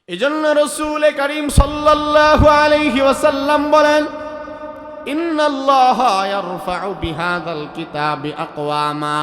এজন্য রাসূল করিম সাল্লাল্লাহু আলাইহি ওয়াসাল্লাম বলেন, ইন্নাল্লাহা ইয়ারফা'ু বিহাযাল কিতাবি আকওয়ামা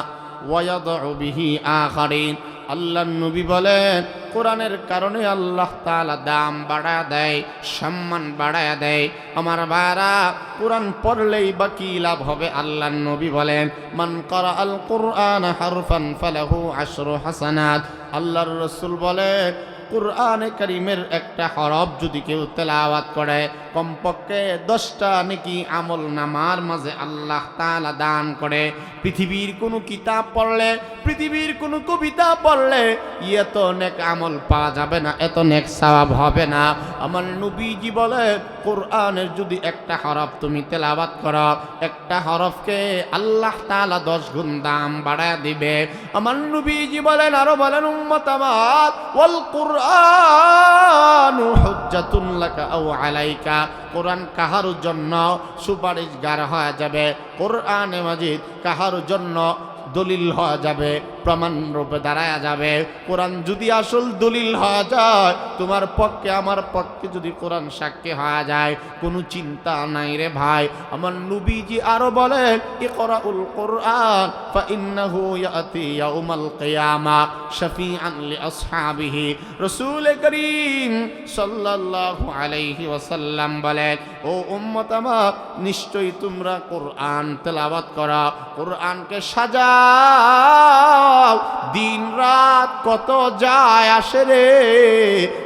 ওয়া ইয়াদউ বিহি আখারিন। আল্লাহর নবী বলেন, কোরআনের কারণে আল্লাহ তাআলা দাম বাড়ায় দেয়, সম্মান বাড়ায় দেয়। আমার ভাইরা, কোরআন পড়লেই বা কি লাভ হবে? আল্লাহর নবী বলেন, মান ক্বারাআল কুরআনা হারফান ফালাহু আশরু হাসানাত। আল্লাহর রাসূল বলেন, কুরআনে কারীমের একটা হরফ যদি কেউ তেলাওয়াত করে, কমপক্ষে 10টা নেকি আমল নামার মাঝে আল্লাহ তাআলা দান করে। পৃথিবীর কোনো কিতাব পড়লে, পৃথিবীর কোনো কবিতা পড়লে এত নেক আমল পাওয়া যাবে না, এত নেক সওয়াব হবে না। আমার নবীজি বলে, কোরআনের যদি একটা হরফ তুমি তেলাওয়াত করো, একটা হরফকে আল্লাহ তাআলা 10 গুণ দাম বাড়ায় দিবে। আমার নবীজি বলেন, আরো বলেন, উম্মত আমার, ওয়াল কুরআনু হুজ্জাতুন লাকা আও আলাইকা। কোরআন কাহার জন্য সুপারিশগার হয়ে যাবে, কোরআনে মাজিদ কাহার জন্য দলিল হয়ে যাবে, প্রমাণ রূপে দাঁড়ায় যাবে। কোরআন যদি আসল দলিল হয়ে যায়, তোমার পক্ষে আমার পক্ষে যদি কোরআন সাক্ষী হয়ে যায়, কোনো চিন্তা নাই রে ভাই। আমার নবীজি আরো বলেন, ইকরাউল কুরআন ফা ইন্নাহু ইয়াতি ইয়াউমাল কিয়ামা শাফিআন লিআসহাবিহি। রাসূল করিম সাল্লাল্লাহু আলাইহি ওয়াসাল্লাম বলেন, ও উম্মত আমার, নিশ্চয়ই তোমরা কোরআন তেলাওয়াত করো, কোরআনকে সাজাও। দিন রাত কত যায় আসে রে,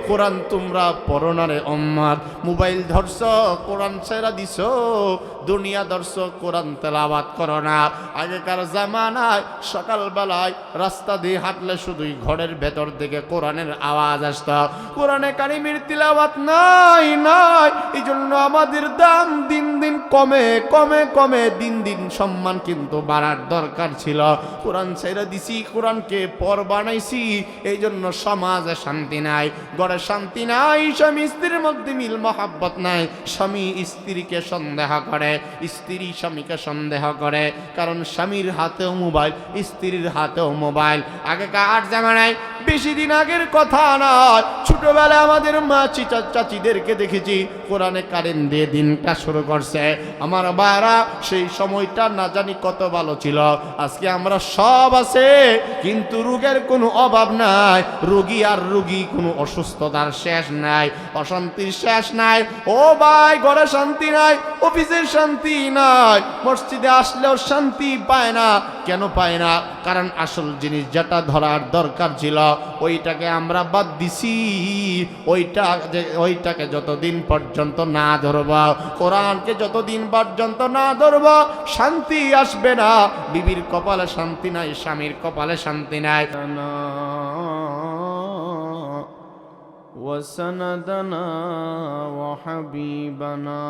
কোরআন তোমরা পড়ো না রে উম্মত। মোবাইল ধরছ, কোরআন ছেড়া দিছ, দুনিয়া ধরছ, কোরআন তেলাওয়াত করো না। আগেকার জামানায় সকালবেলায় রাস্তা দিয়ে হাঁটলে শুধুই ঘরের ভেতর থেকে কোরআনের আওয়াজ আসত, কোরআনে কারিমের তিলাওয়াত নাই নাই। এই জন্য আমাদের দাম দিন দিন কমে কমে কমে দিন দিন সম্মান কিন্তু বাড়ার দরকার ছিল। কোরআন ছেড়ে দিছি, কোরআনকে পর বানাইছি, এই জন্য সমাজে শান্তি নাই, ঘরে শান্তি নাই, স্বামী স্ত্রীর মধ্যে মিল মহাব্বত নাই। স্বামী স্ত্রীকে সন্দেহ করে, স্ত্রী স্বামীকে সন্দেহ করে, কারণ স্বামীর হাতেও মোবাইল, স্ত্রীর হাতেও মোবাইল। আগেকার জামানায়, বেশি দিন আগের কথা নয়, ছোটবেলায় আমাদের মা চাচিদেরকে দেখেছি কোরআনে কারেন্ট দিয়ে দিনটা শুরু করছে। আমার বারা, সেই সময়টা না জানি কত ভালো ছিল। আজকে আমরা সব আছে, কিন্তু রোগের কোনো অভাব নাই, রোগী আর রোগী, কোনো অসুস্থতার শেষ নাই, অশান্তির শেষ নাই। ও ভাই, ঘরে শান্তি নাই, অফিসের শান্তি নাই, মসজিদে আসলেও শান্তি পায় না। কেন পায় না? কারণ আসল জিনিস যেটা ধরার দরকার ছিল, ওইটাকে আমরা বাদ দিছি। ওইটাকে যতদিন পর্যন্ত না ধরব, কোরআনকে যতদিন পর্যন্ত না ধরব, শান্তি আসবে না। বিবির কপালে শান্তি নাই, স্বামীর কপালে শান্তি নাই। وسندنا وحبيبنا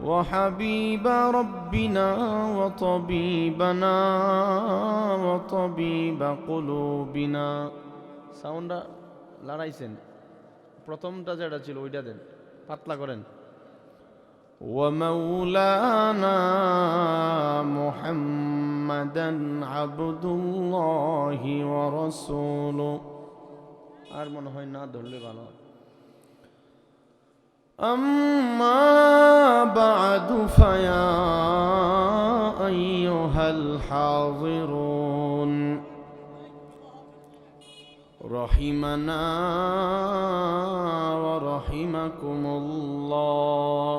وحبيب ربنا وطبيبنا وطبيب قلوبنا। সাউন্ডটা লড়াইছেন, প্রথমটা যেটা ছিল ওইটা দেন, পাতলা করেন। ومولانا محمدا عبد الله ورسوله। আর মনে হয় না ধরলে ভালো। أما بعد فيا أيها الحاضرون رحمنا ورحمكم الله،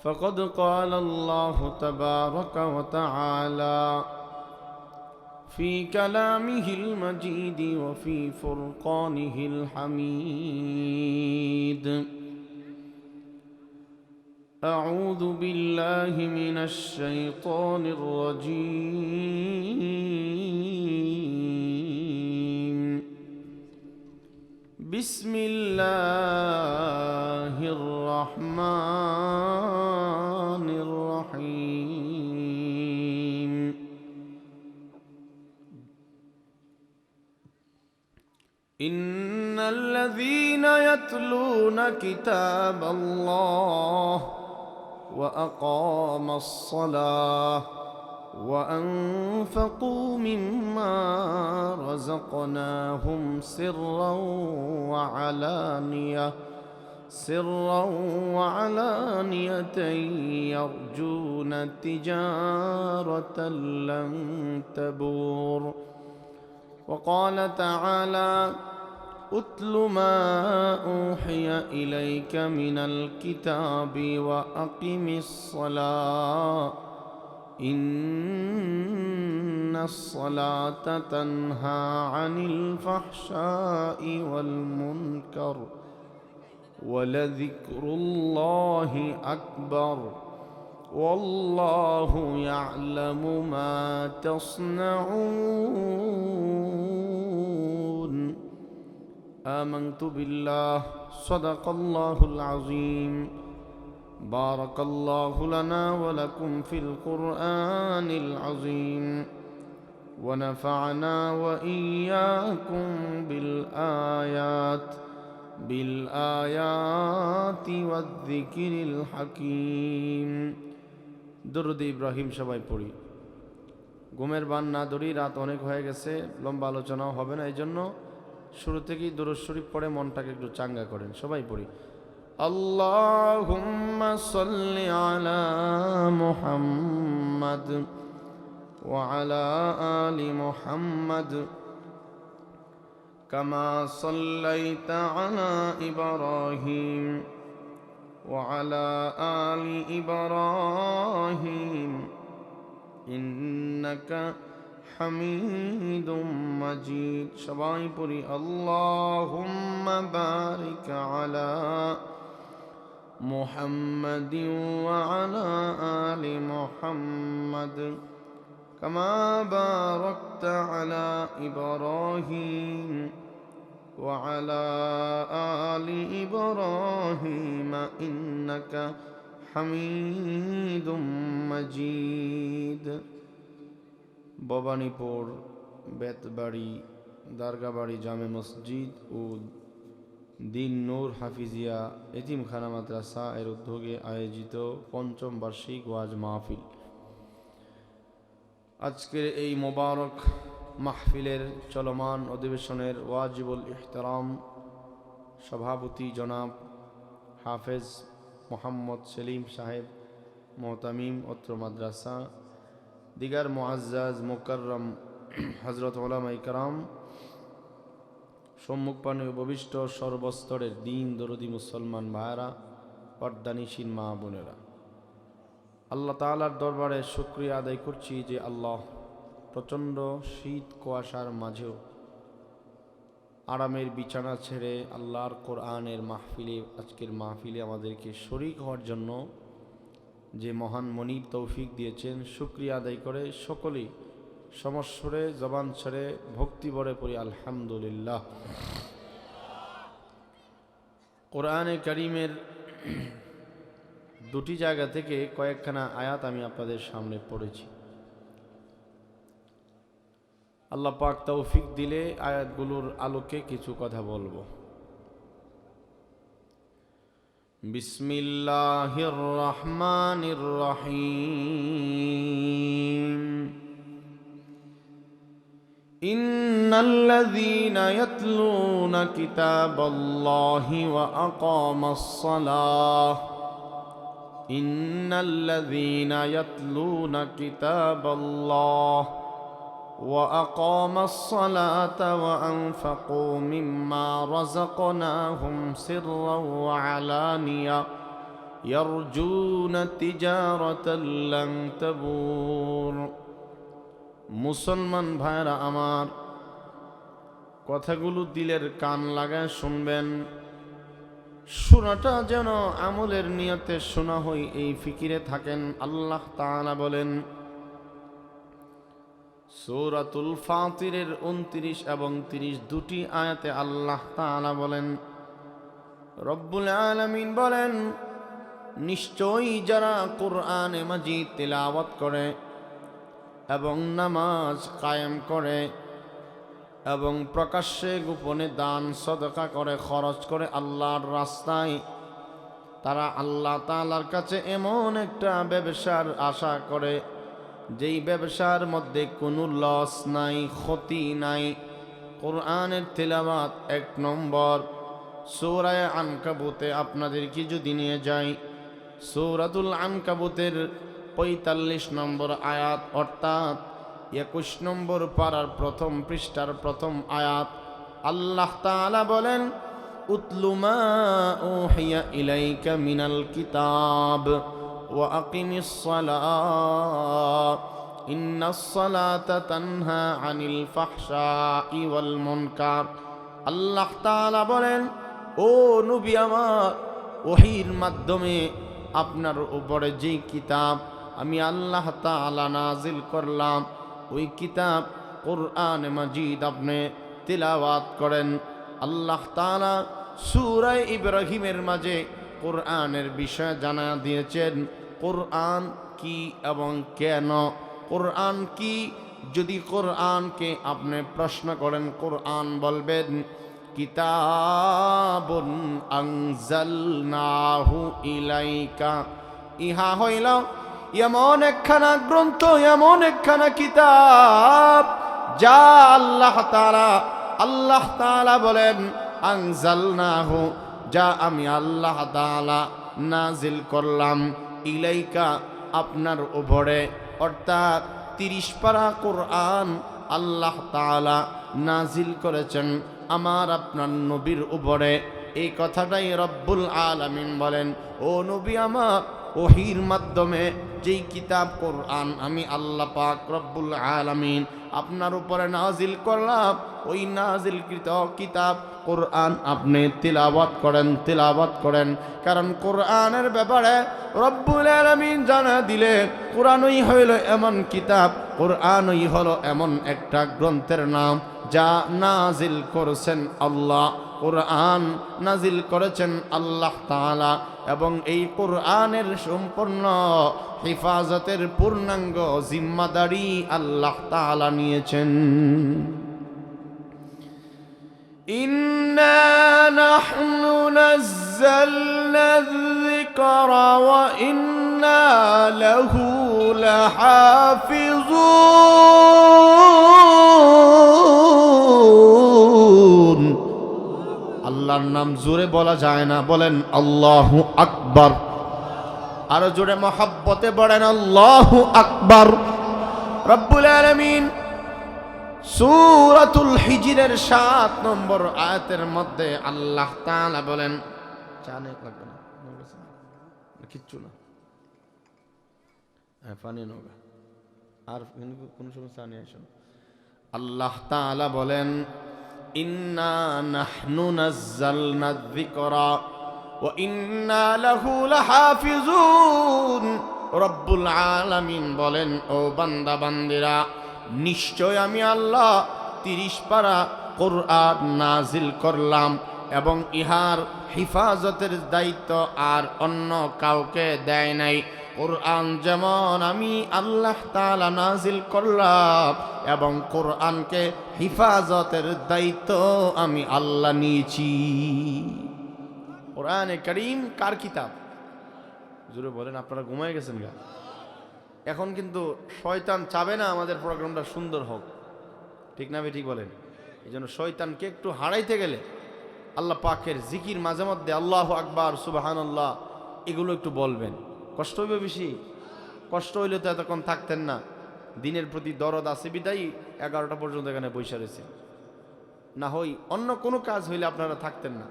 فقد قال الله تبارك وتعالى في كلامه المجيد وفي فرقانه الحميد، أعوذ بالله من الشيطان الرجيم، بسم الله الرحمن الرحيم، إن الذين يتلون كتاب الله وأقاموا الصلاة وأنفقوا مما رزقناهم سرا وعلانية يرجون تجارة لن تبور. وقال تعالى: أتل ما أوحي إليك من الكتاب وأقم الصلاة إن الصلاة تنهى عن الفحشاء والمنكر ولذكر الله أكبر والله يعلم ما تصنعون. آمنت بالله صدق الله العظيم. بارك الله لنا ولكم في القرآن العظيم ونفعنا وإياكم بالآيات والذكر الحكيم. দরুদ ইব্রাহিম সবাই পড়ি। ঘুমের বান না ধরি, রাত অনেক হয়ে গেছে, লম্বা আলোচনাও হবে না, এই জন্য শুরু থেকেই দরুদ শরীফ পড়ে মনটাকে একটু চাঙ্গা করেন। সবাই পড়ি। আল্লাহুম্মা সাল্লি আলা মুহাম্মাদ ওয়া আলা আলি মুহাম্মাদ কামা সাল্লাইতা আলা ইব্রাহিম ওয়া আলা আলি ইব্রাহিম ইন্নাকা হামিদুম মাজিদ। সবাই পড়ি। আল্লাহুম্মা বারিক আলা মুহাম্মাদিন ওয়া আলা আলি মুহাম্মাদ কামা বারাকতা আলা ইব্রাহিম ওয়া আলা আলি ইব্রাহিম ইন্নাকা হামিদুম মাজিদ। ভবানীপুর বেতবাড়ি দারগাবাড়ি জামে মসজিদ ও দিন নূর হাফিজিয়া এতিমখানা মাদ্রাসা এর উদ্যোগে আয়োজিত পঞ্চম বার্ষিক ওয়াজ মাহফিল। আজকের এই মোবারক মাহফিলের চলমান অধিবেশনের ওয়াজিবুল ইহতারাম সভাপতি জনাব হাফেজ মোহাম্মদ সেলিম সাহেব মোহতামিম অত্র মাদ্রাসা, দিগার মুআজ্জাজ মুকাররম হযরত উলামায়ে কেরাম, সম্মুখপানে উপবিষ্ট সর্বস্তরের দিন দরদি মুসলমান ভাইরা, পর্দানিশীন মা বোনেরা, আল্লাহ তাআলার দরবারে শুকরিয়া আদায় করছি যে আল্লাহ প্রচণ্ড শীত কুয়াশার মাঝেও আরামের বিছানা ছেড়ে আল্লাহর কোরআনের মাহফিলে, আজকের মাহফিলে আমাদেরকে শরীক হওয়ার জন্য যে মহান মনিব তৌফিক দিয়েছেন, শুকরিয়া আদায় করে সকলেই সমস্বরে জবান ছেড়ে ভক্তি ভরে পড়ি আলহামদুলিল্লাহ। কোরআনে কারীমের দুটি জায়গা থেকে কয়েকখানা আয়াত আমি আপনাদের সামনে পড়েছি। আল্লাহ পাক তৌফিক দিলে আয়াতগুলোর আলোকে কিছু কথা বলবো। বিসমিল্লাহির রহমানির রহিম। ইন্নাল্লাযীনা ইয়াতলুনা কিতাবাল্লাহি ওয়া আকামাস-সালাহ ইন্নাল্লাযীনা ইয়াতলুনা কিতাবাল্লাহি وأقام الصلاة وأنفقوا مما رزقناهم سرا وعلانية يرجون تجارة لن تبور। মুসলমান ভাইরা আমার, কথাগুলো দিলের কান লাগায় শুনবেন। শোনাটা যেন আমলের নিয়তে শোনা হয়, এই ফিকিরে থাকেন। আল্লাহ তাআলা বলেন সূরাতুল ফাতিরের 29 এবং 30 দুটি আয়াতে আল্লাহ তাআলা বলেন, রব্বুল আলামিন বলেন, নিশ্চয়ই যারা কোরআনে মাজিদ তিলাওয়াত করে এবং নামাজ কায়েম করে এবং প্রকাশ্যে গোপনে দান সদকা করে, খরচ করে আল্লাহর রাস্তায়, তারা আল্লাহ তাআলার কাছে এমন একটা ব্যবসার আশা করে, যেই ব্যবসার মধ্যে কোনো লস নাই, ক্ষতি নাই। কোরআনের তেলাওয়াত 1 নম্বর। সূরা আনকাবুতে আপনাদেরকে যদি নিয়ে যাই, সূরাতুল আনকাবুতের 45 নম্বর আয়াত, অর্থাৎ 21 নম্বর পারার প্রথম পৃষ্ঠার প্রথম আয়াত, আল্লাহ তাআলা বলেন, উতলু মা উহিয়া ইলাইকা মিনাল কিতাব ওয়া আকিমিস সালাত ইন্নাস সালাতা তানহা আনিল ফাহশাই ওয়াল মুনকার। আল্লাহ তাআলা বলেন, ও নবী আমার, ওহীর মাধ্যমে আপনার উপরে যে কিতাব আমি আল্লাহ তাআলা নাজিল করলাম, ওই কিতাব কোরআন মাজিদ আপনি তিলাওয়াত করেন। আল্লাহ তাআলা সূরা ইব্রাহিমের মাঝে কোরআনের বিষয় জানা দিয়েছেন, কোরআন কি এবং কেন। কোরআন কি? যদি কোরআনকে আপনি প্রশ্ন করেন, কোরআন বলবেন কিতাবুন আনজালনাহু ইলাইকা। ইহা হইল এমন একখানা গ্রন্থ, এমন একখানা কিতাব যা আল্লাহ তাআলা বলেন আনজালনাহু, যা আমি আল্লাহ তাআলা নাজিল করলাম, ইলাইকা আপনার উপরে। অর্থাৎ 30 পারা কোরআন আল্লাহ তাআলা নাজিল করেছেন আমার আপনার নবীর উপরে। এই কথাটাই রব্বুল আলামিন বলেন, ও নবী আমার, ওহীর মাধ্যমে যেই কিতাব কোরআন আমি আল্লাহ পাক রব্বুল আলামিন আপনার উপরে নাজিল করলাম, ওই নাজিলকৃত কিতাব কোরআন আপনি তিলাওয়াত করেন। কারণ কোরআনের ব্যাপারে রব্বুল আলামিন জানা দিলে, কোরআনই হইল এমন কিতাব, কোরআনই হলো এমন একটা গ্রন্থের নাম যা নাজিল করেছেন আল্লাহ। কোরআন নাজিল করেছেন আল্লাহ তাআলা, এবং এই কোরআনের সম্পূর্ণ হেফাজতের পূর্ণাঙ্গ জিম্মাদারি আল্লাহ তাআলা নিয়েছেন। ইন্না নাহনু নাযালনা যিকরা ওয়া ইন্না লাহু লাহাফিজুন। আল্লাহর নাম জোরে বলা যায় না, বলেন আল্লাহু আকবার। আরো জোরে মহব্বতে বলেন আল্লাহু আকবার। রব্বুল আলামিন সূরাতুল হিজরের 7 নম্বর আয়াতের মধ্যে আল্লাহ তাআলা বলেন, জানে লাগবে না কিচ্ছু না, পানি নোগা আর কোন সমস্যা নেই। আল্লাহ তাআলা বলেন, ইন্না নাহনু নাযালনা যিকরা ওয়া ইন্না লাহু লাহাফিজুন। রব্বুল আলামিন বলেন, ও বান্দা বান্দিরা, নিশ্চয় আমি আল্লাহ 30 পারা কোরআন নাজিল করলাম, এবং ইহার হিফাজতের দায়িত্ব আর অন্য কাউকে দেয় নাই। কোরআন যেমন আমি আল্লাহ তাআলা নাজিল করলাম, এবং কোরআনকে হিফাজতের দায়িত্ব আমি আল্লাহ নিয়েছি। কোরআনে কারীম কার কিতাব? জোরে বলেন, আপনারা ঘুমায় গেছেন গা? এখন কিন্তু শয়তান চাবে না আমাদের প্রোগ্রামটা সুন্দর হোক, ঠিক না? ঠিক বলেন। এই জন্য শয়তানকে একটু হারাইতে গেলে আল্লাহ পাকের জিকির মাঝে মধ্যে আল্লাহু আকবার, সুবহানাল্লাহ, এগুলো একটু বলবেন। কষ্ট হইবে বেশি, কষ্ট হইলে তো এতক্ষণ থাকতেন না। দিনের প্রতি দরদ আছে বিদায়ী 11টা পর্যন্ত এখানে বসে রয়েছে, না হই অন্য কোনো কাজ হইলে আপনারা থাকতেন না।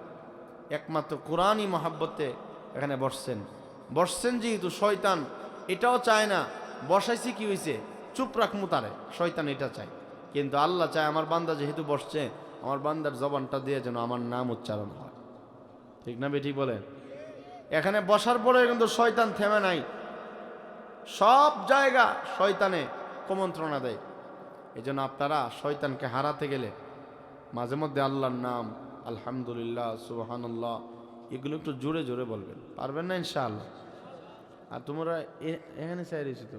একমাত্র কোরআনই মহাব্বতে এখানে বসছেন যেহেতু শয়তান এটাও চায় না বসাইছি কি হয়েছে, চুপ রাখমু তারে, শয়তান এটা চায়। কিন্তু আল্লাহ চায় আমার বান্দা যেহেতু বসছে, আমার বান্দার জবানটা দিয়ে যেন আমার নাম উচ্চারণ হয়, ঠিক না? ঠিক বলেন। এখানে বসার পরে কিন্তু শয়তান থেমে নাই, সব জায়গা শয়তানে কুমন্ত্রণা দেয়। এই জন্য আপনারা শয়তানকে হারাতে গেলে মাঝে মধ্যে আল্লাহর নাম, আলহামদুলিল্লাহ, সুবহানাল্লাহ, এগুলো একটু জোরে জোরে বলবেন। পারবেন না ইনশাআল্লাহ? আর তোমরা এখানে চাই রয়েছো তো,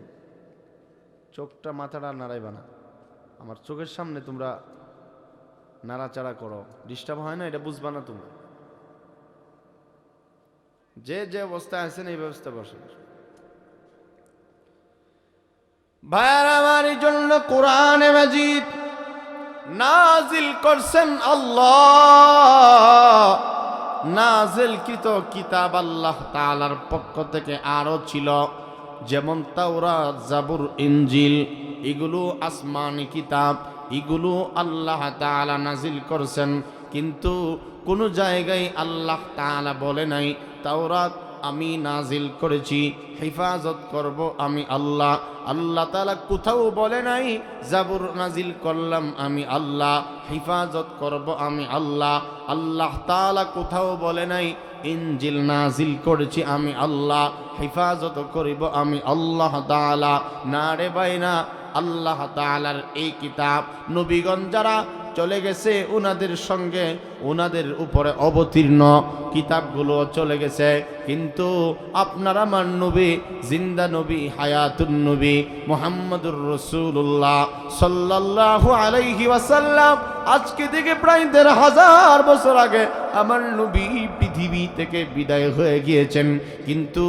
চোখটা মাথাটা নাড়াইবা না। আমার চোখের সামনে তোমরা নাড়াচাড়া করো, ডিস্টার্ব হয় না, এটা বুঝবা না তোমরা। যে যে অবস্থায় আছেন এই ব্যবস্থা বসে। ভাইয়ার আমার জন্য কোরআনে মাজিদ নাজিল করছেন আল্লাহ। নাজিলকৃত কিতাব আল্লাহ তাআলার পক্ষ থেকে আরো ছিল, যেমন তাওরাত, জাবুর, ইনজিল, এগুলো আসমানি কিতাব, এগুলো আল্লাহ তাআলা নাজিল করছেন। কিন্তু কোন জায়গায় আল্লাহ তাআলা বলে নাই তাওরাত আমি নাজিল করেছি, হেফাজত করব আমি আল্লাহ। আল্লাহ তাআলা কোথাও বলে নাই জাবুর নাজিল করলাম আমি আল্লাহ, হেফাজত করব আমি আল্লাহ। আল্লাহ তাআলা কোথাও বলে নাই ইনজিল নাজিল করেছি আমি আল্লাহ, হেফাজত করিব আমি আল্লাহ তাআলা। না রে বাইনা, আল্লাহ তাআলার এই কিতাব নবীগণ যারা চলে গেছে ওনাদের সঙ্গে ওনাদের উপরে অবতীর্ণ কিতাবগুলো চলে গেছে, কিন্তু আপনার আমার নবী, জিন্দা নবী, হায়াতুন নবী মুহাম্মদুর রাসূলুল্লাহ সাল্লাল্লাহু আলাইহি ওয়াসাল্লাম, আজকে থেকে প্রায় ১৫০০ বছর আগে আমার নবী পৃথিবী থেকে বিদায় হয়ে গিয়েছেন, কিন্তু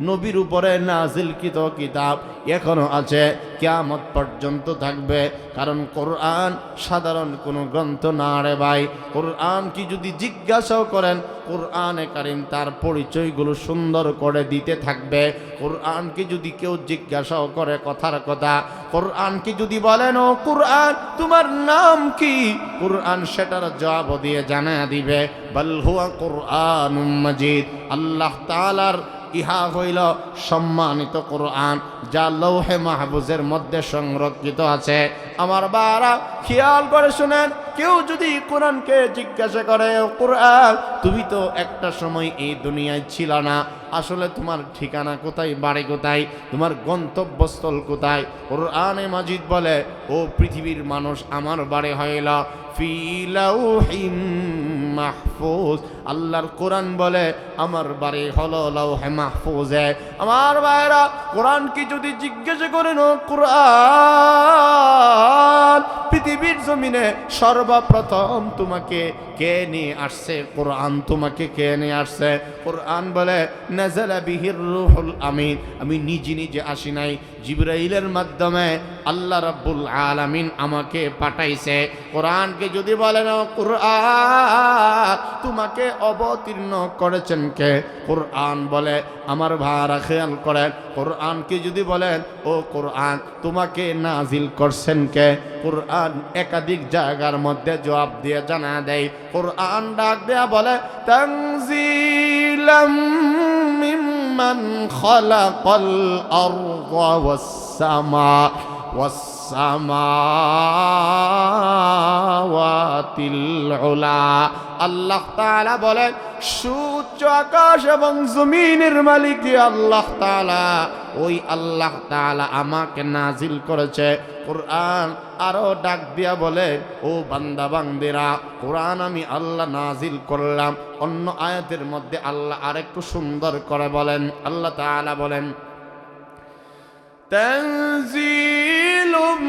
নবীর উপরে নাজিলকৃত কিতাব এখনো আছে, কিয়ামত পর্যন্ত থাকবে। কারণ কোরআন সাধারণ কোনো গ্রন্থ না রে ভাই। কোরআন কি যদি জিজ্ঞাসাও করেন, কোরআনে কারীম তার পরিচয়গুলো সুন্দর করে দিতে থাকবে। কোরআনকে যদি কেউ জিজ্ঞাসাও করে কথার কথা, কোরআনকে যদি বলেন ও কোরআন তোমার নাম কি, কোরআন সেটার জবাব দিয়ে জানা দিবে বাল হুয়া কোরআনুম মাজিদ। আল্লাহ তাআলার ইহা হইল সম্মানিত কোরআন, যা লৌহে মাহফুজের মধ্যে সংরক্ষিত আছে। আমার বারা খেয়াল করে শুনেন, কেউ যদি কোরআনকে জিজ্ঞাসা করে কোরআন তুমি তো একটা সময় এই দুনিয়ায় ছিল না, আসলে তোমার ঠিকানা কোথায়, বাড়ি কোথায়, তোমার গন্তব্যস্থল কোথায়? কোরআনে মাজিদ বলে ও পৃথিবীর মানুষ, আমার বাড়ি হইল ফি লাউহিম মাহফুজ। আল্লাহর কোরআন বলে আমার বাড়ি হলো লাউহে মাহফুজে। আমার ভাইরা কোরআনকে যদি জিজ্ঞাসা করেন ও কোরআন পৃথিবীর জমিনে সর্বপ্রথম তোমাকে কে নিয়ে আসছে, কোরআন তোমাকে কে নিয়ে আসছে? কোরআন বলে নাযালা বিহির রূহুল আমিন, আমি নিজে নিজে আসি নাই, জিবরাইলের মাধ্যমে আল্লাহ রাব্বুল আলামিন আমাকে পাঠাইছে। কোরআনকে যদি বলেন কোরআন তোমাকে অবতীর্ণ করেছেন কে, কোরআন বলে আমার ভাইরা খেয়াল করেন, কোরআনকে যদি বলেন ও কোরআন তোমাকে নাজিল করছেন কে, কোরআন একাধিক জায়গার মধ্যে জবাব দিয়ে জানা দেয়। কোরআন ডাক দেয়া বলে তানজিলাম মিম্মান খালাকাল আরদা ওয়াস সামাওয়াতিল উলা। আল্লাহ তাআলা বলেন সূর্য, আকাশ এবং জমিনের মালিক যে আল্লাহ তাআলা, ওই আল্লাহ তাআলা আমাকে নাজিল করেছে কোরআন। আরো ডাক দিয়া বলে ও বান্দা বান্দিরা, কোরআন আমি আল্লাহ নাজিল করলাম। অন্য আয়াতের মধ্যে আল্লাহ আরেকটু সুন্দর করে বলেন, আল্লাহ তাআলা বলেন তানজিলুম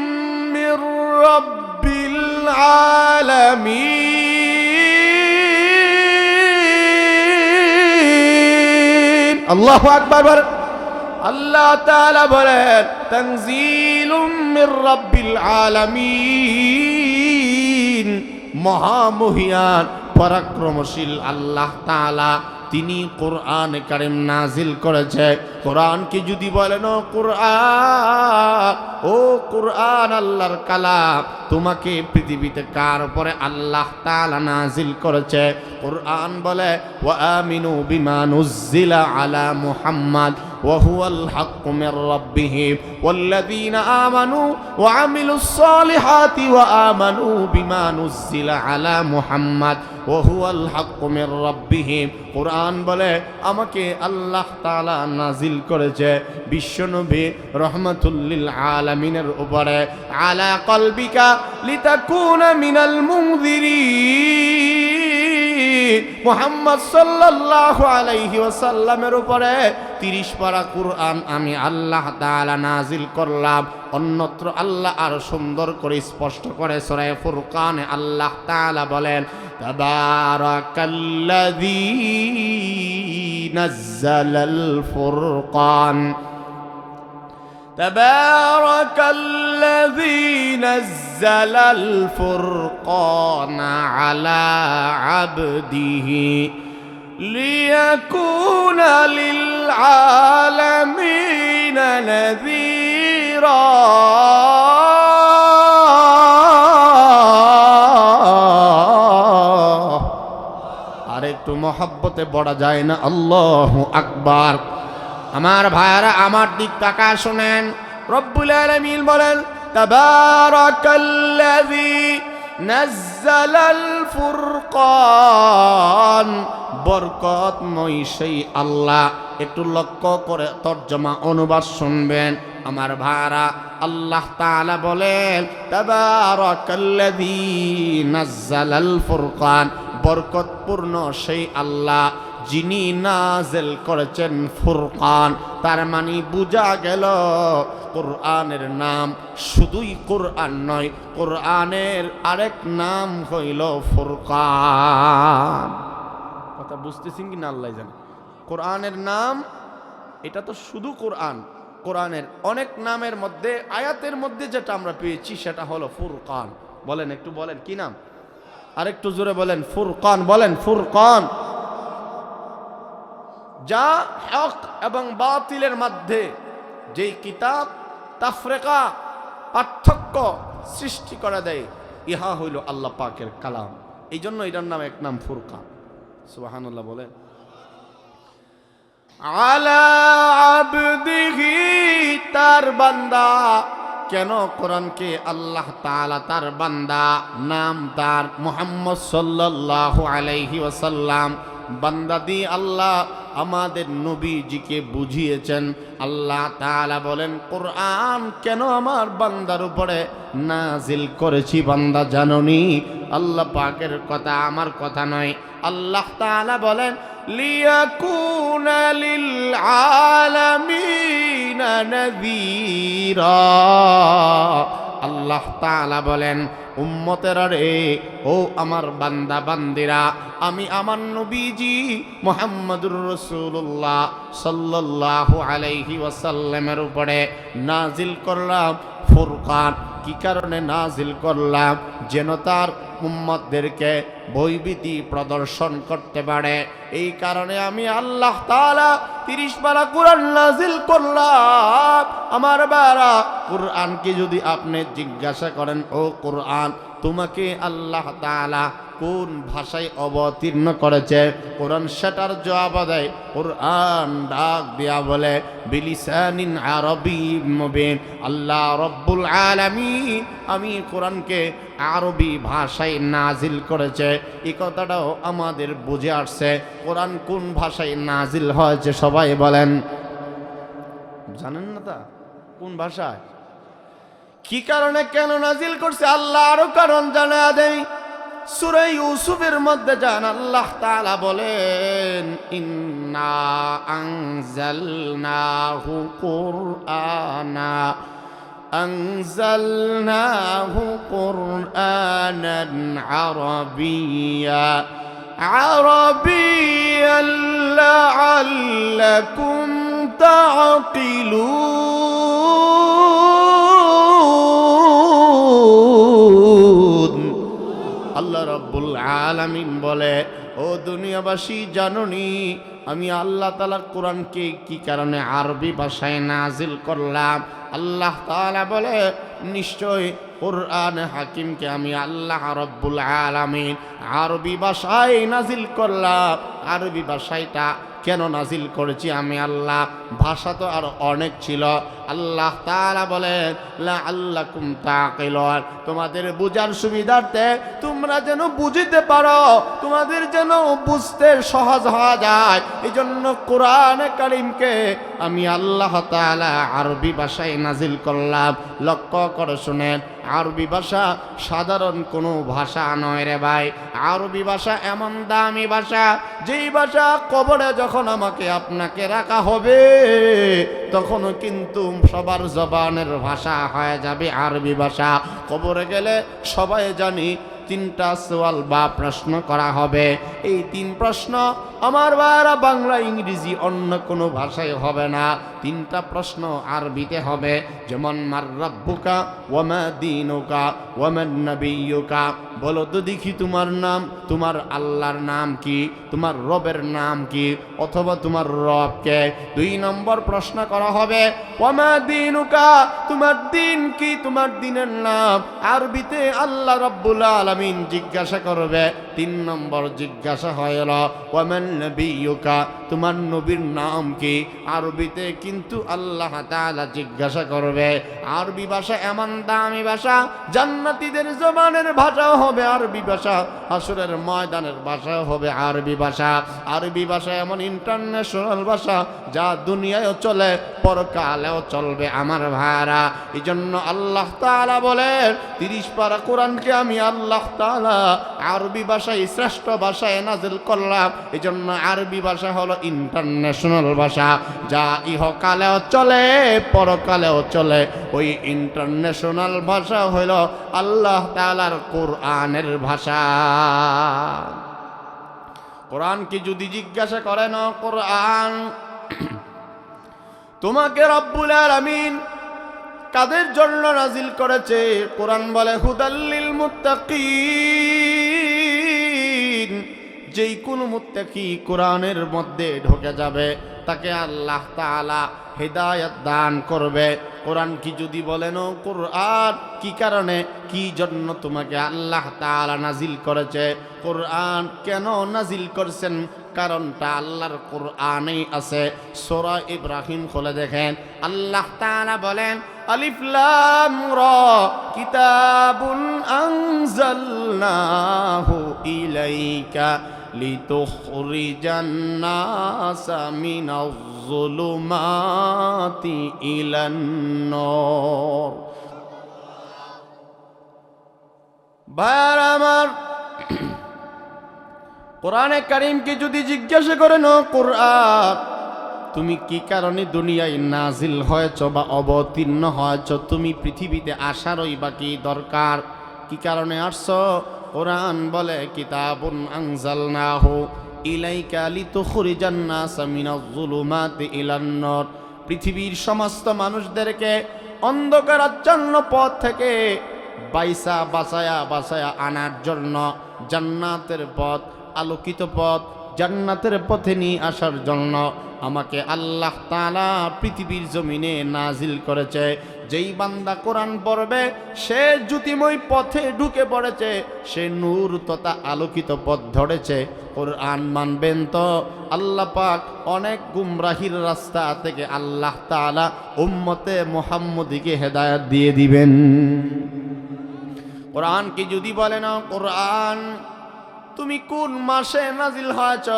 মির রাব্বিল আলামিন। আল্লাহু আকবার। আল্লাহ তাআলা বলেন তানজিলুম মির রাব্বিল আলামিন, মহামহিয়ান পরাক্রমশীল আল্লাহ তাআলা তিনি কোরআন কারীম নাজিল করেছে। কোরআনকে যদি বলেন ও কোরআন আল্লাহর কালাম, তোমাকে পৃথিবীতে কার উপরে আল্লাহ তাআলা নাজিল করেছে? কোরআন বলে ওয়া আমিনু বিমা নুজ্জিলা আলা মুহাম্মাদ ওয়া হুয়াল হাক্কু মির রাব্বিহিম ওয়াল্লাযীনা আমানু ওয়া আমিলুস সালিহাতি ওয়া আমানু বিমা নুজ্জিলা আলা মুহাম্মাদ ওয়া হুয়াল হাক্কু মির রাব্বিহিম। কোরআন বলে আমাকে আল্লাহ তাআলা নাজিল করেছে বিশ্বনবী রাহমাতুল লিল আলামিনের উপরে, আলা কলবিকা লিতাকুনা মিনাল মুনযিরিন। মুহাম্মদ সাল্লাল্লাহু আলাইহি ওয়াসাল্লামের উপরে 30 পারা কোরআন আমি আল্লাহ তাআলা নাজিল করলাম। অন্যত্র আল্লাহ আর সুন্দর করে স্পষ্ট করে সূরা ফুরকানে আল্লাহ তাআলা বলেন তাবারাকাল্লাযী নাযালাল ফুরকান তাবারাকাল্লাযী নাযালাল ফুরকানা আলা আবদিহি লিয়াকুনা লিল আলামিনা নাযীরা। একটু মহব্বতে পড়া যায় না? আল্লাহু আকবার। আমার ভাইরা আমার দিক তাকায় শুনেন, রব্বুল আলামিন বলেন তাবারাকাল্লাযী নাযালাল ফুরকান, বরকতময় সেই আল্লাহ। একটু লক্ষ্য করে তরজমা অনুবাদ শুনবেন আমার ভাইরা। আল্লাহ তাআলা বলেন তাবারাকাল্লাযী নাযালাল ফুরকান, বরকতপূর্ণ সেই আল্লাহ যিনি নাযিল করেছেন ফুরকান। তার মানে বোঝা গেল কোরআনের নাম শুধুই কোরআন নয়, কোরআনের আরেক নাম হইল ফুরকান। কথা বুঝতেছেন কি না আল্লাহ জানে। কোরআনের নাম এটা তো শুধু কোরআন, কোরআনের অনেক নামের মধ্যে আয়াতের মধ্যে যেটা আমরা পেয়েছি সেটা হলো ফুরকান। বলেন একটু, বলেন কি নাম? আরেকটু জোরে বলেন, ফুরকান বলেন, ফুরকান। যা হক এবং বাতিলের মধ্যে যেই কিতাব তাফরিকা পার্থক্য সৃষ্টি করে দেয়, ইহা হইল আল্লাহ পাকের কালাম। এই জন্য এটার নাম এক নাম ফুরকান। সুবহানাল্লাহ বলেন। আলা আবদিহি, তার বান্দা। কেন কোরআনকে আল্লাহ তাআলা তার বান্দা নাম তার মুহাম্মদ সাল্লাল্লাহু আলাইহি ওয়াসাল্লাম বান্দা দিয়ে আল্লাহ আমাদের নবীজিকে বুঝিয়েছেন। আল্লাহ তাআলা বলেন কোরআন কেন আমার বান্দার উপরে নাজিল করেছি বান্দা জানোনি? আল্লাহ পাকের কথা, আমার কথা নয়। আল্লাহ তাআলা বলেন লিয়াকুনা লিল আলামিনা নাযীরা। আল্লাহ তাআলা বলেন উম্মতেরা রে, ও আমার বান্দা বান্দিরা, আমি আমার নবীজি মুহাম্মদুর রাসূলুল্লাহ সাল্লাল্লাহু আলাইহি ওয়াসাল্লামের উপরে নাজিল করলাম ফুরকান। কি কারণে নাজিল করলাম? যেন তার উম্মতদেরকে ভয়ভীতি প্রদর্শন করতে পারে। এই কারণে আমি আল্লাহ তাআলা 30 পারা কোরআন নাজিল করলাম। আমার বারা, কোরআনকে যদি আপনি জিজ্ঞাসা করেন, ও কোরআন তোমাকে আল্লাহ তাআলা কোন ভাষায় অবতীর্ণ করেছে, কোরআন সেটার জবাব দেয়। কোরআন ডাক দিয়া বলে বিলিসানিন আরবিয়্যিন মুবিন। আল্লাহ রব্বুল আলামিন আমি কোরআনকে আরবি ভাষায় নাজিল করেছে। এই কথাটাও আমাদের বুঝে আসছে। কোরআন কোন ভাষায় নাজিল হয়েছে সবাই বলেন? জানেন না তা? কোন ভাষায়, কি কারণে, কেন নাজিল করছে আল্লাহ আরো কারণ জানা দেয়। সূরা ইউসুফের মধ্যে যান, আল্লাহ তাআলা বলেন ইন্না আনজালনাহু কুরআনা أنزلناه قرآنا عربيا لعلكم تعقلون। আল্লাহ রাব্বুল আলামিন বলে, ও দুনিয়াবাসী জানোনি আমি আল্লাহ তাআলা কোরআনকে কি কারণে আরবি ভাষায় নাজিল করলাম? আল্লাহ তাআলা বলে নিশ্চয় কোরআন হাকিমকে আমি আল্লাহ রাব্বুল আলামিন আরবি ভাষায় নাজিল করলাম। আরবি ভাষাটা কেন নাজিল করেছি আমি আল্লাহ? ভাষা তো আর অনেক ছিল। আল্লাহ তাআলা বলেন লাআল্লাকুম তাকিলুন, তোমাদের বুঝার সুবিধার্থে, তোমরা যেন বুঝতে পারো, তোমাদের যেন বুঝতে সহজ হওয়া যায়, এই জন্য কোরআনে কারীমকে আমি আল্লাহ তাআলা আরবি ভাষায় নাজিল করলাম। লক্ষ্য করে শুনেন, আরবি ভাষা সাধারণ কোনো ভাষা নয় রে ভাই। আরবি ভাষা এমন দামি ভাষা, যেই ভাষা কবরে যখন আমাকে আপনাকে রাখা হবে তখনও কিন্তু সবার জবানের ভাষা হয়ে যাবে আরবি ভাষা। কবরে গেলে সবাই জানি তিনটা সওয়াল বা প্রশ্ন করা হবে। এই তিন প্রশ্ন আমার ভাইরা বাংলা ইংরেজি অন্য কোনো ভাষায় হবে না, তিনটা প্রশ্ন আরবিতে হবে। যেমন মার রাব্বুকা ওয়া মা দীনুকা ওয়া মান নাবিয়্যুকা, বলো তো দেখি তোমার নাম, তোমার আল্লাহর নাম কি, তোমার রবের নাম কি, অথবা তোমার রবকে। 2 নম্বর প্রশ্ন করা হবে ওয়া মা দীনুকা, তোমার দিন কি, তোমার দিনের নাম। আরবিতে আল্লাহ রাব্বুল আলামিন জিজ্ঞাসা করবে। 3 নম্বর জিজ্ঞাসা হলো ওয়া মান নাবিয়্যুকা, তোমার নবীর নাম কি। আরবিতে কিন্তু আল্লাহ তাআলা জিজ্ঞাসা করবে। আরবি ভাষা এমন দামি ভাষা, জান্নাতীদের জবানের ভাষাও হবে আরবি ভাষা, হাসরের ময়দানের ভাষাও হবে আরবি ভাষা। আরবি ভাষা এমন ইন্টারন্যাশনাল ভাষা যা দুনিয়ায়ও চলে, পরকালেও চলবে আমার ভাইরা। এই জন্য আল্লাহ তাআলা বলেন 30 পারা কোরআনকে আমি আল্লাহ তাআলা আরবি ভাষায় শ্রেষ্ঠ ভাষায় নাজিল করলাম। এই জন্য আরবি ভাষা হলো ইন্টারন্যাশনাল ভাষা, যা ইহকালেও চলে, পরকালেও চলে। ওই ইন্টারন্যাশনাল ভাষা হইল আল্লাহ তাআলার কোরআনের ভাষা। কোরআনকে যদি জিজ্ঞাসা করেন, কোরআন তোমাকে রব্বুল আলামিন কাদের জন্য নাজিল করেছে? কোরআন বলে হুদাল্লিল মুত্তাকিন, যেই কোন মুত্তাকি কোরআনের মধ্যে ঢুকে যাবে তাকে আল্লাহ তাআলা হেদায়েত দান করবে। কোরআন কি যদি বলেন, কোরআন কি কারণে, কি জন্য তোমাকে আল্লাহ তাআলা নাজিল করেছে, কোরআন কেন নাজিল করছেন, কারণটা আল্লাহর কোরআনেই আছে। সূরা ইব্রাহিম খুলে দেখেন, আল্লাহ তাআলা বলেন আলিফ লাম রা কিতাবুন আনজালনাহু ইলাইকা লিতুখরিজান নাসা মিনাজ যুলুমাতি ইলান নূর। ভাইরা আমার, কোরআনে কারীমকে যদি জিজ্ঞাসা করেন, কোরআন তুমি কি কারণে দুনিয়ায় নাজিল হয়েছ বা অবতীর্ণ হয়েছ, তুমি পৃথিবীতে আসারই বা কি দরকার, কি কারণে আসছো? কোরআন বলে কিতাবুন আনজালনাহু ইলাইকা লিতুখরিজান নাসা মিনাজ যুলুমাতি ইলান নূর, পৃথিবীর সমস্ত মানুষদেরকে অন্ধকারাচ্ছন্ন পথ থেকে বাঁচায়া আনার জন্য জান্নাতের পথ, আলোকিত পথ, জান্নাতের পথে নিয়ে আসার জন্য আমাকে আল্লাহ তাআলা পৃথিবীর জমিনে নাজিল করেছে। যেই বান্দা কোরআন পড়বে সে জ্যোতিময় পথে ঢুকে পড়েছে, সে নূর তথা আলোকিত পথ ধরেছে। কোরআন মানবেন তো আল্লাহ পাক অনেক গুমরাহির রাস্তা থেকে আল্লাহ তাআলা উম্মতে মুহাম্মদীকে হেদায়েত দিয়ে দিবেন। কোরআন কি যদি বলেন, কোরআন তুমি কোন মাসে নাজিল হয়েছ?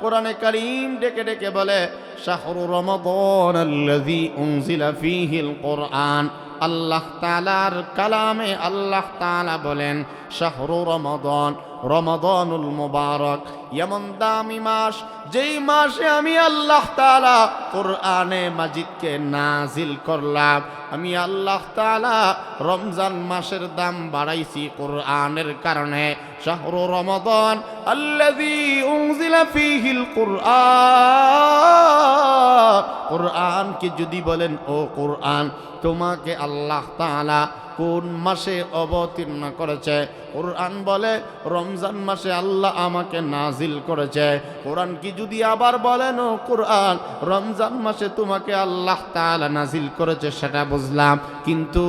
কোরআনে কারীম ডেকে ডেকে বলে শাহরু রমাদানাল্লাযী উনজিলা ফীহিল কোরআন। আল্লাহ তাআলার কালামে আল্লাহ তাআলা বলেন শাহরু রমাদান, রমাদানুল মুবারক, এমন দামি মাস যেই মাসে আমি আল্লাহ তাআলা কোরআনে মাজিদকে নাজিল করলাম। আমি আল্লাহ তাআলা রমজান মাসের দাম বাড়াইছি কোরআনের কারণে। শাহরু রমাদান আল্লাযী উনজিলা ফীহিল কোরআন। কোরআনকে যদি বলেন, ও কোরআন তোমাকে আল্লাহ তাআলা কোন মাসে অবতীর্ণ করেছে? কোরআন বলে রমজান মাসে আল্লাহ আমাকে নাজিল করেছে। কোরআন কি যদি আবার বলেন, ও কোরআন রমজান মাসে তোমাকে আল্লাহ তাআলা নাজিল করেছে, সেটা বুঝলাম, কিন্তু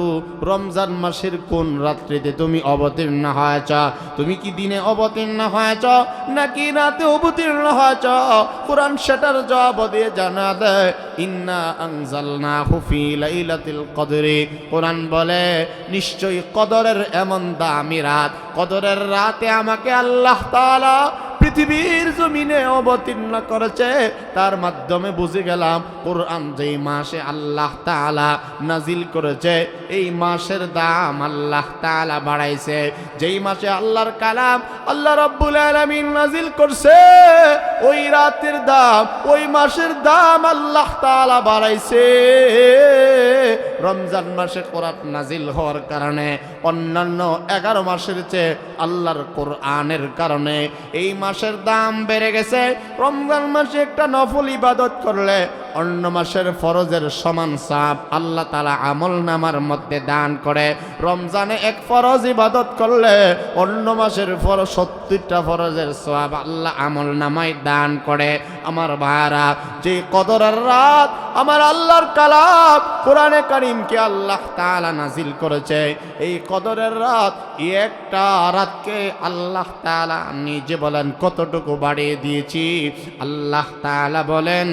রমজান মাসের কোন রাত্রিতে তুমি অবতীর্ণ হয়েছ? তুমি কি দিনে অবতীর্ণ হয়েছ নাকি রাতে অবতীর্ণ হয়েছ? কোরআন সেটার জবাব দিয়ে জানা দেয় ইন্না আনজালনাহু ফী লাইলাতিল কদরি। কোরআন বলে নিশ্চয়ই কদরের এমন দামি রাত, কদরের রাতে আমাকে আল্লাহ তাআলা পৃথিবীর জমিনে অবতীর্ণ করেছে। তার মাধ্যমে বুঝে গেলাম কোরআন যেই মাসে আল্লাহ তাআলা নাজিল করেছে এই মাসের দাম আল্লাহ তাআলা বাড়াইছে। যেই মাসে আল্লাহর কালাম আল্লাহ রাব্বুল আলামিন নাজিল করছে ওই রাতের দাম, ওই মাসের দাম আল্লাহ তাআলা বাড়াইছে। রমজান মাসে কোরআন নাজিল হওয়ার কারণে, অন্যান্য 11 মাসের চেয়ে আল্লাহর কোরআনের কারণে এই মাসের দাম বেড়ে গেছে। রমজান মাসে একটা নফল ইবাদত করলে অন্য মাসের ফরজের সমান সওয়াব আল্লাহ তাআলা আমল নামার মধ্যে দান করে। রমজানে এক ফরজ ইবাদত করলে অন্য মাসের ফরজ 70টা ফরজের সওয়াব আল্লাহ আমল নামায় দান করে। আমার ভাইরা, যে কদরের রাত আমার আল্লাহর কালাম কোরআনে কারীমকে আল্লাহ তাআলা নাজিল করেছে, এই কদরের রাত একটা রাতকে আল্লাহ তাআলা নিজে বলেন কতটুকু বাড়িয়ে দিয়েছি। আল্লাহ তাআলা বলেন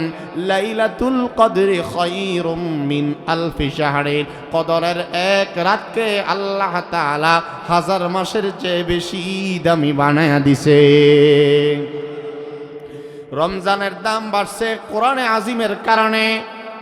লাইলাতুল কদরি খায়রুম মিন আলফি শাহরিন, কদরের এক রাতকে আল্লাহ তাআলা 1000 মাসের চেয়ে বেশি দামি বানায়া দিছে। রমজানের দাম বাড়ছে কোরআনে আজিমের কারণে।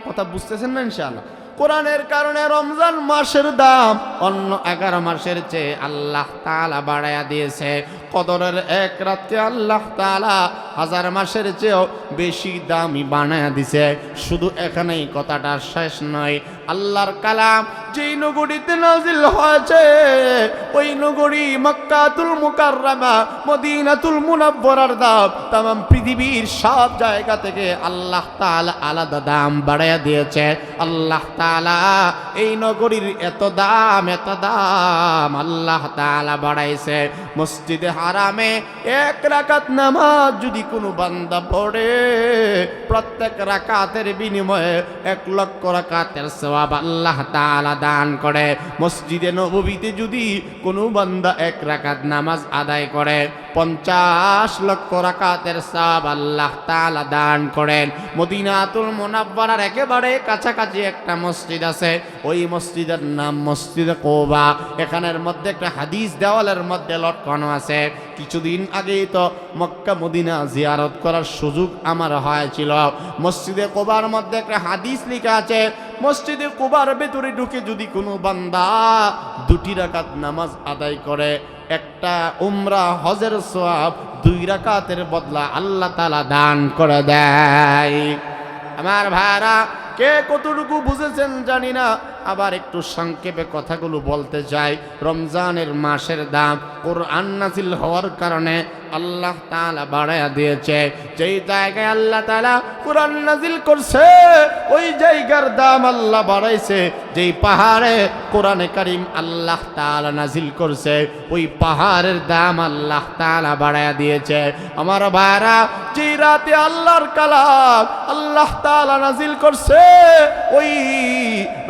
কথা বুঝতেছেন না ইনশাআল্লাহ? কোরআনের কারণে রমজান মাসের দাম অন্য 11 মাসের চেয়ে আল্লাহ তাআলা বাড়ায়া দিয়েছে। কদরের এক রাতকে আল্লাহ তাআলা 1000 মাসের চেয়েও বেশি দামি বানায়া দিছে। শুধু এখানেই কথাটা শেষ নয়, আল্লাহর কালাম যেই নগরীতে নাজিল হয়েছে ওই নগরী মক্কাতুল মুকাররমা, মদিনাতুল মুনাওয়ারার দাম तमाम পৃথিবীর সব জায়গা থেকে আল্লাহ তাআলা আলাদা দাম বাড়ায়া দিয়েছে। আল্লাহ তাআলা এই নগরীর এত দাম আল্লাহ তাআলা বাড়াইছে। মসজিদে হারামে 1 রাকাত নামাজ যদি কোনো বান্দা পড়ে, প্রত্যেক রাকাতের বিনিময়ে 1 লক্ষ রাকাতের সওয়াব আল্লাহ তাআলা দান করে। মসজিদে নববীতে যদি কোনো বান্দা 1 রাকাত নামাজ আদায় করে, 50 লক্ষ রাকাতের সওয়াব আল্লাহ তাআলা দান করেন। মদিনাতুল মুনাওয়ারার একেবারে কাছাকাছি একটা মসজিদ আছে, ওই মসজিদের নাম মসজিদে কুবা। এখানের মধ্যে একটা হাদিস দেওয়ালের মধ্যে লটকানো আছে। কিছুদিন আগেই তো মক্কা মদিনা জিয়ারত করার সুযোগ আমার হয়েছিল। মসজিদে কুবার মধ্যে একটা হাদিস লেখা আছে, মসজিদে কুবার ভেতরে ঢুকে যদি কোনো বান্দা 2 রাকাত নামাজ আদায় করে, একটা উমরা হজের সওয়াব 2 রাকাতের বদলা আল্লাহ তাআলা দান করে দেয়। আমার ভাইরা, কে কতটুকু বুঝেছেন জানি না, আবার একটু সংক্ষেপে কথাগুলো বলতে চাই। রমজানের মাসের দাম কোরআন নাজিল হওয়ার কারণে আল্লাহ তাআলা বাড়ায়া দিয়েছে। যেই জায়গায় আল্লাহ তাআলা কোরআন নাজিল করছে ওই জায়গার দাম আল্লাহ বাড়াইছে। যেই পাহাড়ে কোরআনে কারীম আল্লাহ তাআলা নাজিল করছে ওই পাহাড়ের দাম আল্লাহ তাআলা বাড়ায়া দিয়েছে। আমার ভাইরা, যেই রাতে আল্লাহর কালাম আল্লাহ তাআলা নাজিল করছে ওই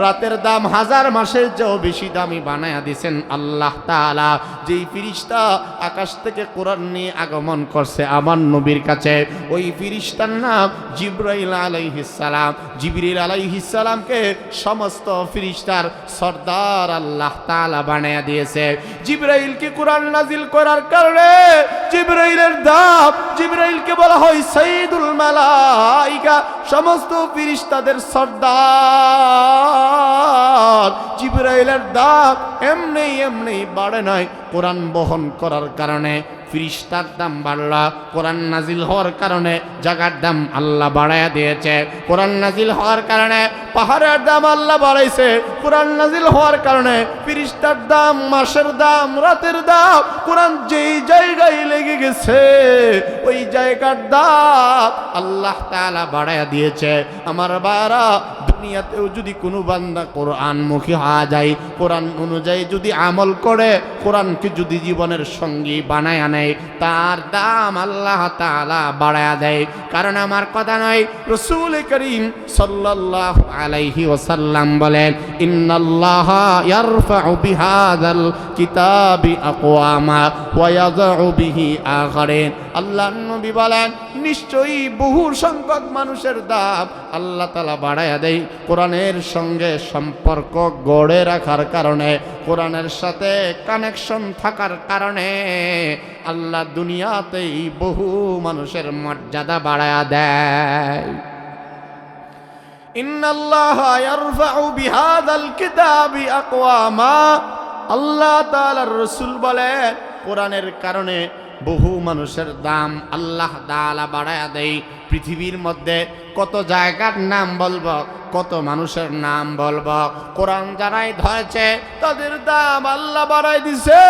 রাতের দাম 1000 মাসের চেয়েও বেশি দামি বানায়া দিয়েছেন আল্লাহ তাআলা। যেই ফেরেশতা আকাশ থেকে কোরআন নিয়ে আগমন করছে আমার নবীর কাছে, ওই ফেরেশতার নাম জিবরাইল আলাইহিস সালাম। জিবরিল আলাইহিস সালামকে সমস্ত ফেরেশতার সরদার আল্লাহ তাআলা বানায়া দিয়েছে। জিবরাইলকে কোরআন নাজিল করার কারণে জিবরাইলের দাম, জিবরাইলকে বলা হয় সাইয়্যিদুল মালায়েকা, সমস্ত ফেরেশতাদের সরদার। জিবরাইলের দাম এমনি বাড়ে নাই, কোরআন বহন করার কারণে ফেরেশতার দাম বাড়ল। কোরআন নাজিল হওয়ার কারণে জায়গার দাম আল্লাহ বাড়ায়া দিয়েছে। কোরআন নাজিল হওয়ার কারণে পাহাড়ের দাম আল্লাহ বাড়াইছে। কোরআন নাজিল হওয়ার কারণে ফেরেশতার দাম, মাসের দাম, রাতের দাম, কোরআন যেই জায়গায় লেগে গেছে ওই জায়গার দাম আল্লাহ তাআলা বাড়ায়া দিয়েছে। আমার বারা, দুনিয়াতেও যদি কোনো বান্দা কোরআনমুখী হওয়া যায়, কোরআন অনুযায়ী যদি আমল করে, কোরআনকে যদি জীবনের সঙ্গী বানায় আনে, তার দাম আল্লাহ তাআলা বাড়ায়া দেয়। কারণ আমার কথা নয়, রাসূল করিম সাল্লাল্লাহু আলাইহি ওয়াসাল্লাম বলেন, ইন্নাল্লাহা ইয়ারফাউ বিহাযাল কিতাবি আকওয়ামা ওয়া ইয়াযউ বিহি আখারিন। আল্লাহর নবী বলেন, নিশ্চয়ই বহু সংখ্যক মানুষের দাম আল্লাহ তাআলা বাড়ায়া দেয় কোরআনের সঙ্গে সম্পর্ক গড়ে রাখার কারণে, কোরআনের সাথে কানেকশন থাকার কারণে আল্লাহ দুনিয়াতেই বহু মানুষের মর্যাদা বাড়ায়া দেয়। ইন্নাল্লাহা ইয়ারফাউ বিহাযাল কিতাবি আকওয়ামা। আল্লাহ তাআলার রাসূল বলেন, কোরআনের কারণে বহু মানুষের দাম আল্লাহ তাআলা বাড়ায়া দেয়। পৃথিবীর মধ্যে কত জায়গার নাম বলবো, কত মানুষের নাম বলবো। কোরআন যারাই ধরেছে তাদের দাম আল্লাহ বাড়াই দিছে।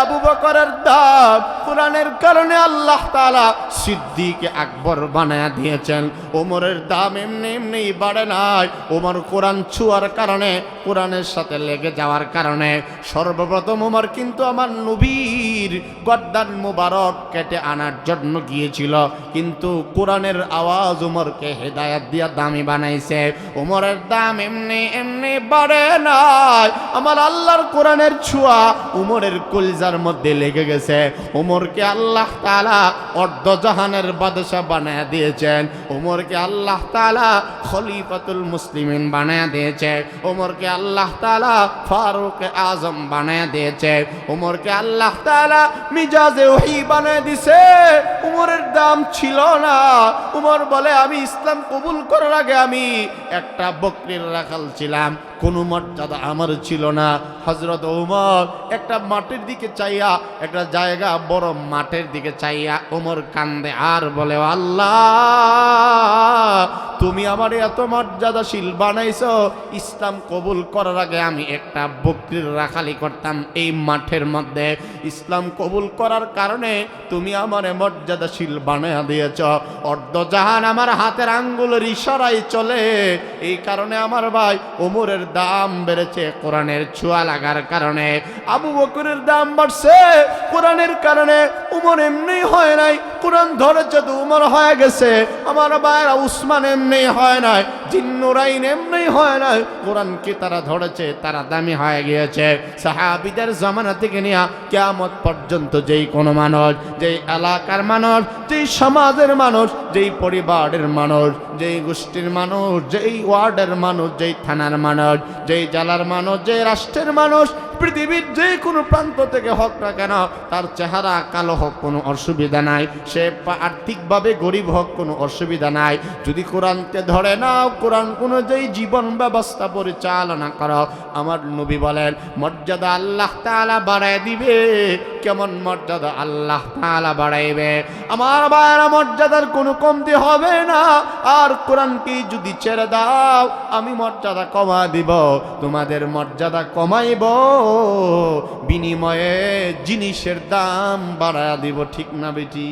আবু বকরের দাম কোরআনের কারণে আল্লাহ তাআলা সিদ্দিক আকবর বানায়া দিয়েছেন। ওমরের দাম এমনি এমনি বাড়ে নাই। ওমর কোরআন ছোঁয়ার কারণে, কোরআনের সাথে লেগে যাওয়ার কারণে সর্বপ্রথম ওমর কিন্তু আমার নবীর গর্দান মুবারক কেটে আনার জন্য গিয়েছিল, কিন্তু কোরআনের আওয়াজ ওমরকে হেদায়েত দিয়া দামি বানাইছে। ওমরের দাম এমনি এমনি বাড়ে নাই। আমার আল্লাহর কোরআনের ছোঁয়া ওমরের কলিজার মধ্যে লেগে গেছে। ওমরকে আল্লাহ তাআলা অর্ধজাহানের বাদশা বানায়া দিয়েছেন। ওমরকে আল্লাহ তাআলা খলিফাতুল মুসলিমিন বানায়া দিয়েছে। ওমরকে আল্লাহ তাআলা ফারুক আজম বানায়া দিয়েছে। ওমরকে আল্লাহ তাআলা মিজাজে ওহী বানায়া দিয়েছে। ওমরের দাম ছিল না। ওমর বলে আমি ইসলাম কবুল করার আগে আমি একটা বকরির রাখাল ছিলাম, কোনো মর্যাদা আমার ছিল না। হযরত ওমর একটা মাঠের দিকে চাইয়া, একটা জায়গা বড় মাঠের দিকে চাইয়া ওমর কান্দে আর বলে, আল্লাহ তুমি আমার এত মর্যাদাশীল বানাইছো, ইসলাম কবুল করার আগে আমি একটা বকরির রাখালি করতাম এই মাঠের মধ্যে। ইসলাম কবুল করার কারণে তুমি আমার মর্যাদাশীল বানায়া দিয়েছ। অর্ধজাহান আমার হাতের আঙ্গুলের ইশারায় চলে। এই কারণে আমার ভাই ওমরের দাম বেড়েছে কোরআনের ছোঁয়া লাগার কারণে। আবু বকরের দাম বাড়ছে কোরআনের কারণে। ওমর এমনি হয় নাই, কোরআন ধরেছে তো ওমর হয়ে গেছে। আমার ভাইরা উসমান এমনি হয় নাই, জিন্নুরাইন এমনি হয় নাই, কোরআনকে তারা ধরেছে, তারা দামি হয়ে গিয়েছে। সাহাবীদের জামানা থেকে নিয়ে কিয়ামত পর্যন্ত যেই কোনো মানুষ, যেই এলাকার মানুষ, যেই সমাজের মানুষ, যেই পরিবারের মানুষ, যেই গোষ্ঠীর মানুষ, যেই ওয়ার্ডের মানুষ, যেই থানার মানুষ, যেই জেলার মানুষ, যেই রাষ্ট্রের মানুষ, পৃথিবীর যে কোনো প্রান্ত থেকে হোক না কেন, তার চেহারা কালো হোক কোনো অসুবিধা নাই, সে আর্থিকভাবে গরিব হোক কোনো অসুবিধা নাই, যদি কোরআনকে ধরে নাও, কোরআন অনুযায়ী জীবন ব্যবস্থা পরিচালনা করো, আমার নবী বলেন মর্যাদা আল্লাহ তাআলা বাড়ায় দিবে। কেমন মর্যাদা আল্লাহ তাআলা বাড়াইবে? আমার ভাইয়েরা, মর্যাদার কোনো কমতি হবে না। আর কোরআনকে যদি ছেড়ে দাও, আমি মর্যাদা কমা দিব, তোমাদের মর্যাদা কমাইব, বিনিময়ে জিনিসের দাম বাড়ায়া দিব। ঠিক না বেটি?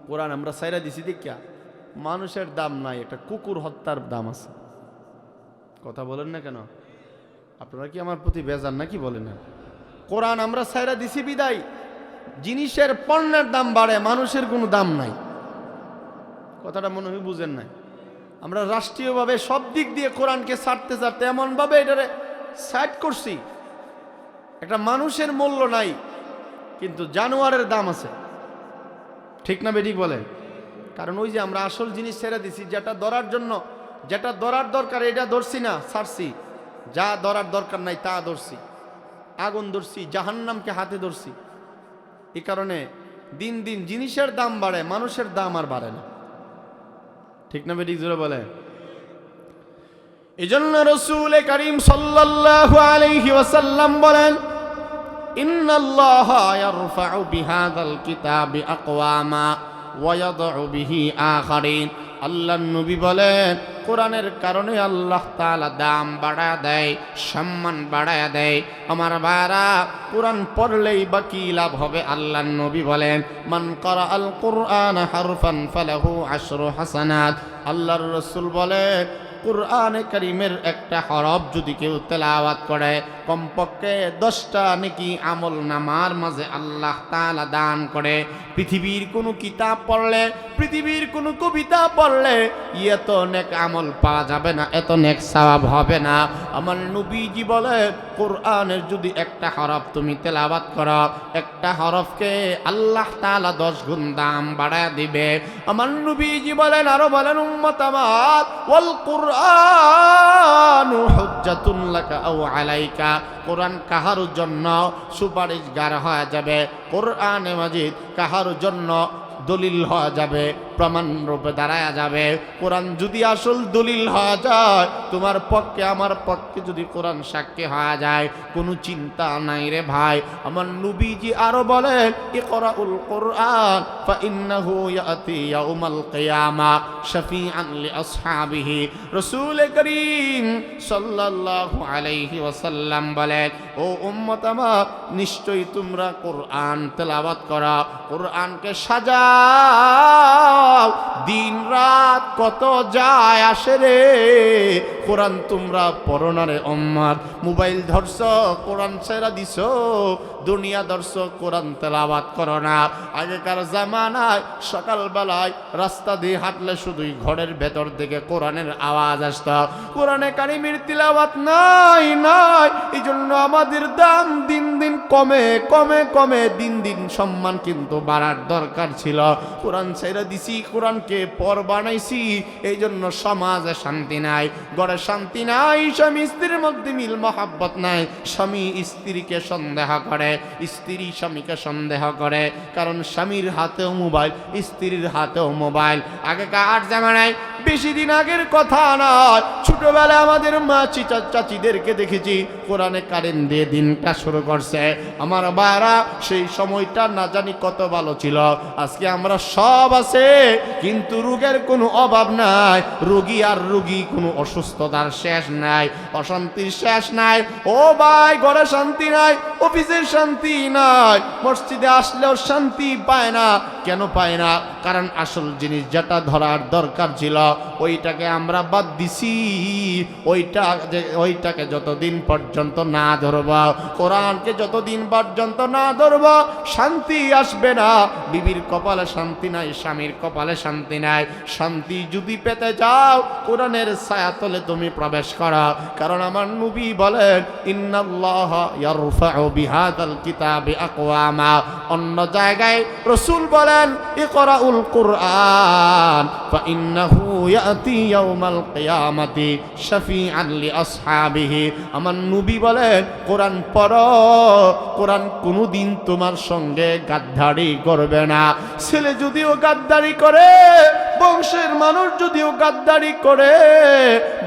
কোরআন আমরা সাইরা দিছি দেখিয়া মানুষের দাম নাই, একটা কুকুর হত্যার দাম আছে। কথা বলেন না কেন? আপনারা কি আমার প্রতি বেজার নাকি? বলেন না। কোরআন আমরা সাইরা দিছি বিদায় জিনিসের পণ্যের দাম বাড়ে, মানুষের কোনো দাম নাই। কথাটা মনে হয় বুঝেন নাই। আমরা রাষ্ট্রীয়ভাবে সব দিক দিয়ে কোরআনকে ছাড়তে ছাড়তে এমনভাবে এটারে সাইড করছি, একটা মানুষের মূল্য নাই, কিন্তু জানোয়ারের দাম আছে। ঠিক না বেঠিক বলে? কারণ ওই যে আমরা আসল জিনিস ছেড়ে দিছি, যেটা ধরার জন্য, যেটা ধরার দরকার এটা ধরছি না, ছাড়ছি। যা ধরার দরকার নাই তা ধরছি। আগুন ধরছি, জাহান্নামকে হাতে ধরছি। এই কারণে দিন দিন জিনিসের দাম বাড়ে, মানুষের দাম আর বাড়ে না। ঠিক না বেঠিক জোরে বলে? এজন্য রাসূল করিম সাল্লাল্লাহু আলাইহি ওয়াসাল্লাম বলেন, ইন্নাল্লাহা ইয়ারফাউ বিহাযাল কিতাবি আকওয়ামা ওয়া ইয়াদউ বিহি আখারিন। আল্লাহর নবী বলেন, কোরআনের কারণে আল্লাহ তাআলা দাম বাড়ায় দেয়, সম্মান বাড়ায় দেয়। আমার ভাইরা, কোরআন পড়লেই বা কি লাভ হবে? আল্লাহর নবী বলেন, মান ক্বারাআল কুরআনা হারফান ফালাহু আশরু হাসানাত। আল্লাহর রাসূল বলেন, কুরআনে কারীমের একটা হরফ যদি কেউ তেলাওয়াত করে, কমপক্ষে 10টা নেকি আমল নামার মাঝে আল্লাহ তাআলা দান করে। পৃথিবীর কোনো কিতাব পড়লে, পৃথিবীর কোনো কবিতা পড়লে এত নেক আমল পাওয়া যাবে না, এত নেক সওয়াব হবে না। আমার নবীজি বলে, কোরআনের যদি একটা হরফ তুমি তেলাওয়াত করো, একটা হরফকে আল্লাহ তাআলা 10 গুণ দাম বাড়ায় দিবে। আমার নবীজি বলেন, আরো বলেন, উম্মত আমার, ওয়াল কুরআনু হুজ্জাতুন লাকা আও আলাইকা। কোরআন কাহার জন্য সুপারিশগার হয়ে যাবে, কোরআনে মাজিদ কাহার জন্য দলিল হয়ে যাবে, প্রমাণ রূপে দাঁড়ায়া যাবে। কোরআন যদি আসল দলিল হয়ে যায়, তোমার পক্ষে আমার পক্ষে যদি কোরআন সাক্ষী হয়ে যায়, কোনো চিন্তা নাই রে ভাই। আমার নবীজি আরো বলেন, ইকরাউল কোরআন ফা ইন্নাহু ইয়াতি ইয়াউমাল কিয়ামা শাফিআন লি আসহাবিহি। রাসূল করিম সাল্লাল্লাহু আলাইহি ওয়াসাল্লাম বলেন, ও উম্মত আমার, নিশ্চয়ই তোমরা কোরআন তেলাওয়াত করো, কোরআনকে সাজাও। দিন রাত কত যায় আসে রে, কোরআন তোমরা পড়ো না রে উম্মত। মোবাইল ধরছ, কোরআন ছেড়া দিছ, দুনিয়া ধরছ, কোরআন তেলাওয়াত করো না। আগেকার জামানায় সকালবেলায় রাস্তা দিয়ে হাঁটলে শুধুই ঘরের ভেতর থেকে কোরআনের আওয়াজ আসত, কোরআনে কারিমের তিলাওয়াত নাই নাই। এই জন্য আমাদের দাম দিন দিন কমে কমে কমে দিন দিন সম্মান কিন্তু বাড়ার দরকার ছিল। কোরআন ছেড়ে দিছি, কোরআনকে পর বানাইছি, এই জন্য সমাজে শান্তি নাই, ঘরে শান্তি নাই, স্বামী স্ত্রীর মধ্যে মিল মহাব্বত নাই। স্বামী স্ত্রীকে সন্দেহ করে, স্ত্রী স্বামীকে সন্দেহ করে, কারণ স্বামীর হাতেও মোবাইল, স্ত্রীর হাতেও মোবাইল। আগেকার জামানায়, বেশি দিন আগের কথা নয়, ছোটবেলায় আমাদের মা চাচিদেরকে দেখেছি কোরআনে কারেন্ট দিয়ে দিনটা শুরু করছে। আমার বারা সেই সময়টা না জানি কত ভালো ছিল। আজকে আমরা সব আছে, কিন্তু রোগের কোনো অভাব নাই, রোগী আর রোগী, কোনো অসুস্থতার শেষ নাই, অশান্তির শেষ নাই। ও ভাই, ঘরে শান্তি নাই, অফিসের শান্তি নাই, মসজিদে আসলেও শান্তি পায় না। কেন পায় না? কারণ আসল জিনিস যেটা ধরার দরকার ছিল ওইটাকে আমরা বাদ দিছি। ওইটাকে যতদিন পর্যন্ত না ধরব, কোরআনকে যতদিন পর্যন্ত না ধরব, শান্তি আসবে না। বিবির কপালে শান্তি নাই, স্বামীর কপালে শান্তি নাই। শান্তি যদি পেতে যাও, কোরআনের ছায়াতলে তুমি প্রবেশ করো। কারণ আমার নবী বলেন, ইন্নাল্লাহা ইয়ারফাউ বিহাদাল কিতাবি আকওয়ামা। অন্য জায়গায় রাসূল বলেন, ইকরাউল কোরআন ফা ইন্নাহু ইয়াতি ইয়াউমাল কিয়ামাতি শাফিআন লি আসহাবিহি। আমার নবী বলেন, কোরআন পড়ো, কোরআন কোনোদিন তোমার সঙ্গে গাদ্দারি করবে না। ছেলে যদিও গাদ্দারি করে, বংশের মানুষ যদিও গাদ্দারি করে,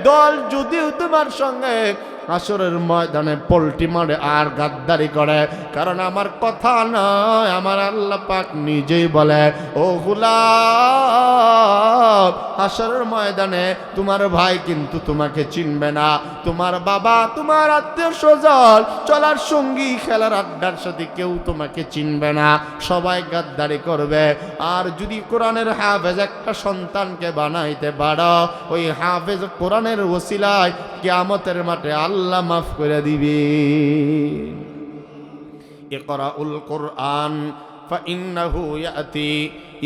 দল যদিও তোমার সঙ্গে আসরের ময়দানে পল্টি মারে আর গাদ্দারি করে, কারণ আমার কথা নয়, আমার আল্লাহ পাক নিজেই বলে, ও গোলাম, আসরের ময়দানে তোমার ভাই কিন্তু তোমাকে চিনবে না, তোমার বাবা, তোমার আত্মীয় স্বজন, চলার সঙ্গী, খেলার আড্ডার সাথে কেউ তোমাকে চিনবে না, সবাই গাদ্দারি করবে। আর যদি কোরআনের হাফেজ একটা সন্তানকে বানাইতে পারো, ওই হাফেজ কোরআনের ওসিলায় কিয়ামতের মাঠে আল্লাহ মাফ করে দিবে। ইকরাউল কোরআন ফা ইন্নাহু ইয়াতি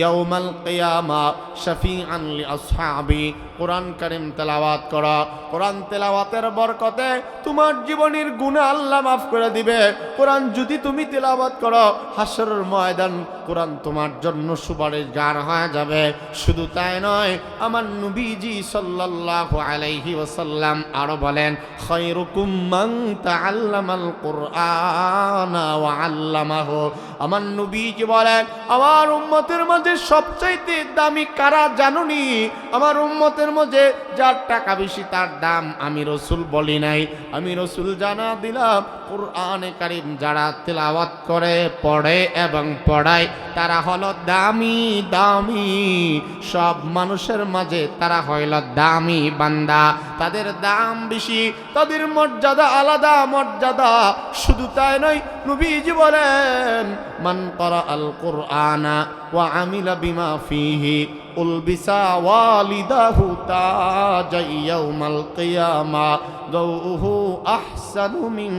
ইয়াউমাল কিয়ামা শাফিআন লি আসহাবি। কোরআন কারীম তেলাওয়াত করা, কোরআন তেলাওয়াতের বরকতে তোমার জীবনের গুনাহ আল্লাহ মাফ করে দিবে। কোরআন যদি তুমি তেলাওয়াত করো, হাসরের ময়দান কোরআন তোমার জন্য সুপারিশগার হয়ে যাবে। শুধু তাই নয়, আমার নবীজি সাল্লাল্লাহু আলাইহি ওয়াসাল্লাম আরো বলেন, খায়রুকুম মান তাআল্লামাল কুরআনা ওয়া আল্লামাহু। আমার নবীজি বলেন, আমার উম্মতের মাঝে সবচাইতে দামি কারা জানুনি? আমার উম্মতের মধ্যে যার টাকা বেশি তার দাম আমি রাসূল বলি নাই, আমি রাসূল জানা দিলাম, কোরআনে কারীম যারা তেলাওয়াত করে, পড়ে এবং পড়ায়, তারা হলো দামি দামি। সব মানুষের মাঝে তারা হইল দামি বান্দা, তাদের দাম বেশি, তাদের মর্যাদা আলাদা মর্যাদা। শুধু তাই নয়, নবীজি বলেন, মান ক্বারা আল কুরআনা ওয়া আমিলা বিমা ফিহি উলবিসা ওয়ালিদাহু তাজাই ইয়াউমাল কিয়ামা দাউহু আহসানু মিন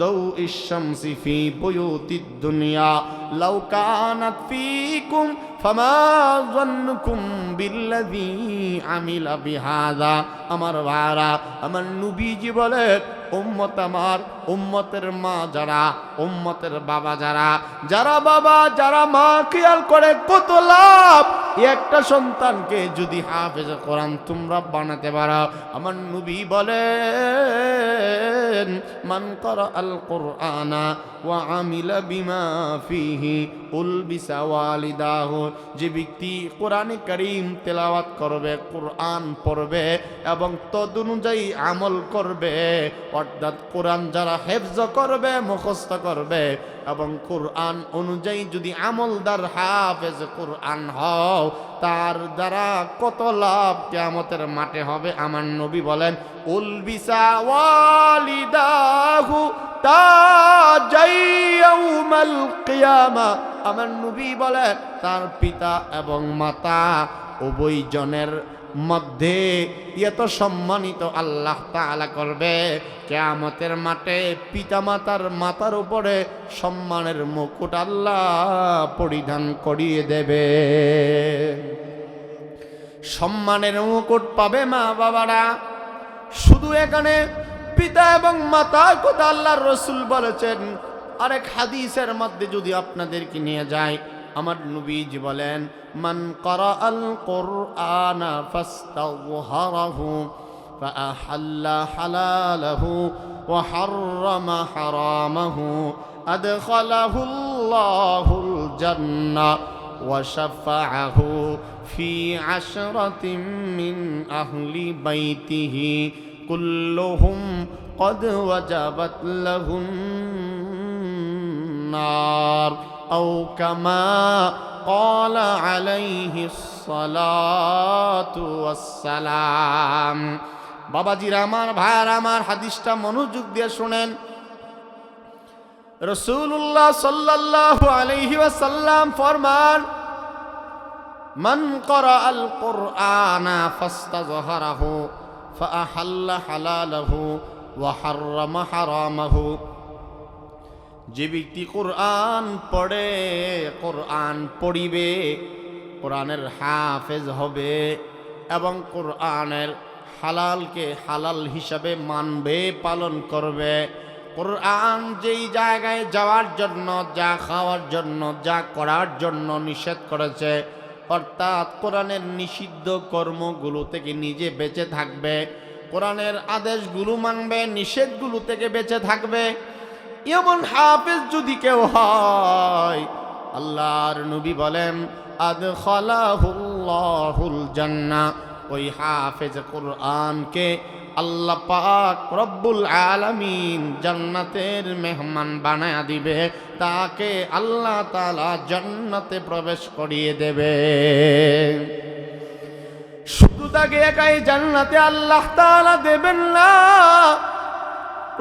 দাউইশ শামসি ফি বুয়ুতিদ দুনিয়া লাউ কানাত ফিকুম ফামা যান্নুকুম বিল্লাযী আমিলা বিহাযা। আমার ভাইরা, আমার নবীজি বলে, উম্মত আমার, উম্মতের মা যারা, উম্মতের বাবা যারা, যারা বাবা যারা মা খেয়াল করে কত লাভ, একটা সন্তানকে যদি হাফেজ কোরআন তোমরা বানাতে পারো, আমার নবী বলেন মান করা আল কোরআনা ওয়া আমিলা বিমা ফিহি উলবিসা ওয়ালিদাহু, যে ব্যক্তি কোরআনে কারীম তেলাওয়াত করবে, কোরআন পড়বে এবং তদনুযায়ী আমল করবে, অর্থাৎ কোরআন যারা হেফজ করবে, মুখস্থ করবে এবং কোরআন অনুযায়ী যদি আমলদার হাফেজ কোরআন হও, তার দ্বারা কত লাভ কিয়ামতের মাঠে হবে। আমার নবী বলেন উলবিসা ওয়ালিদাহু তাজাই ইয়াউমাল কিয়ামা, আমার নবী বলেন তার পিতা এবং মাতা উভয়জনের মধ্যে এত সম্মানিত আল্লাহ তাআলা করবে, কিয়ামতের মাঠে পিতামাতার মাথার উপরে সম্মানের মুকুট আল্লাহ পরিধান করিয়ে দেবে। সম্মানের মুকুট পাবে মা বাবারা। শুধু এখানে পিতা এবং মাতার কথা আল্লাহর রাসূল বলেছেন। আরেক হাদিসের মধ্যে যদি আপনাদেরকে নিয়ে যায়, আমার নবীজি বলেন মান ক্বারাআল কুরআনা ফাস্তাযহারাহু ফাআহাল্লা হালালাহু ওয়া হাররামা হারামাহু আদখালাহুল্লাহুল জান্নাহ ওয়া শাফাআহু ফি আশরাতিন মিন আহলি বাইতিহি কুল্লুহুম قد وجبت لهم النار أو كما قال عليه الصلاة والسلام। বাবাজিরা আমার, ভাইরা আমার, হাদিসটা মনোযোগ দিয়ে শুনেন। রাসূলুল্লাহ সাল্লাল্লাহু আলাইহি ওয়াসাল্লাম ফরমান মান ক্বারাআল কুরআনা ফাস্তাযহারাহু ফাআহাল্লা হালালাহু ওয়া হাররামা হারামাহু, যে ব্যক্তি কোরআন পড়ে, কোরআন পড়িবে, কোরআনের হাফেজ হবে এবং কোরআনের হালালকে হালাল হিসাবে মানবে, পালন করবে, কোরআন যেই জায়গায় যাওয়ার জন্য, যা খাওয়ার জন্য, যা করার জন্য নিষেধ করেছে, অর্থাৎ কোরআনের নিষিদ্ধ কর্মগুলো থেকে নিজে বেঁচে থাকবে, কোরআনের আদেশগুলো মানবে, নিষেধগুলো থেকে বেঁচে থাকবে, এমন হাফেজ যদি কেউ হয়, আল্লাহর নবী বলেন আদখালাহুল্লাহুল জান্নাহ, ওই হাফেজ কোরআনকে আল্লাহ পাক রব্বুল আলামিন জান্নাতের মেহমান বানায়া দিবে, তাকে আল্লাহ তাআলা জান্নাতে প্রবেশ করিয়ে দেবে। শুধু তাকে একাই জান্নাতে আল্লাহ তাআলা দেবেন না,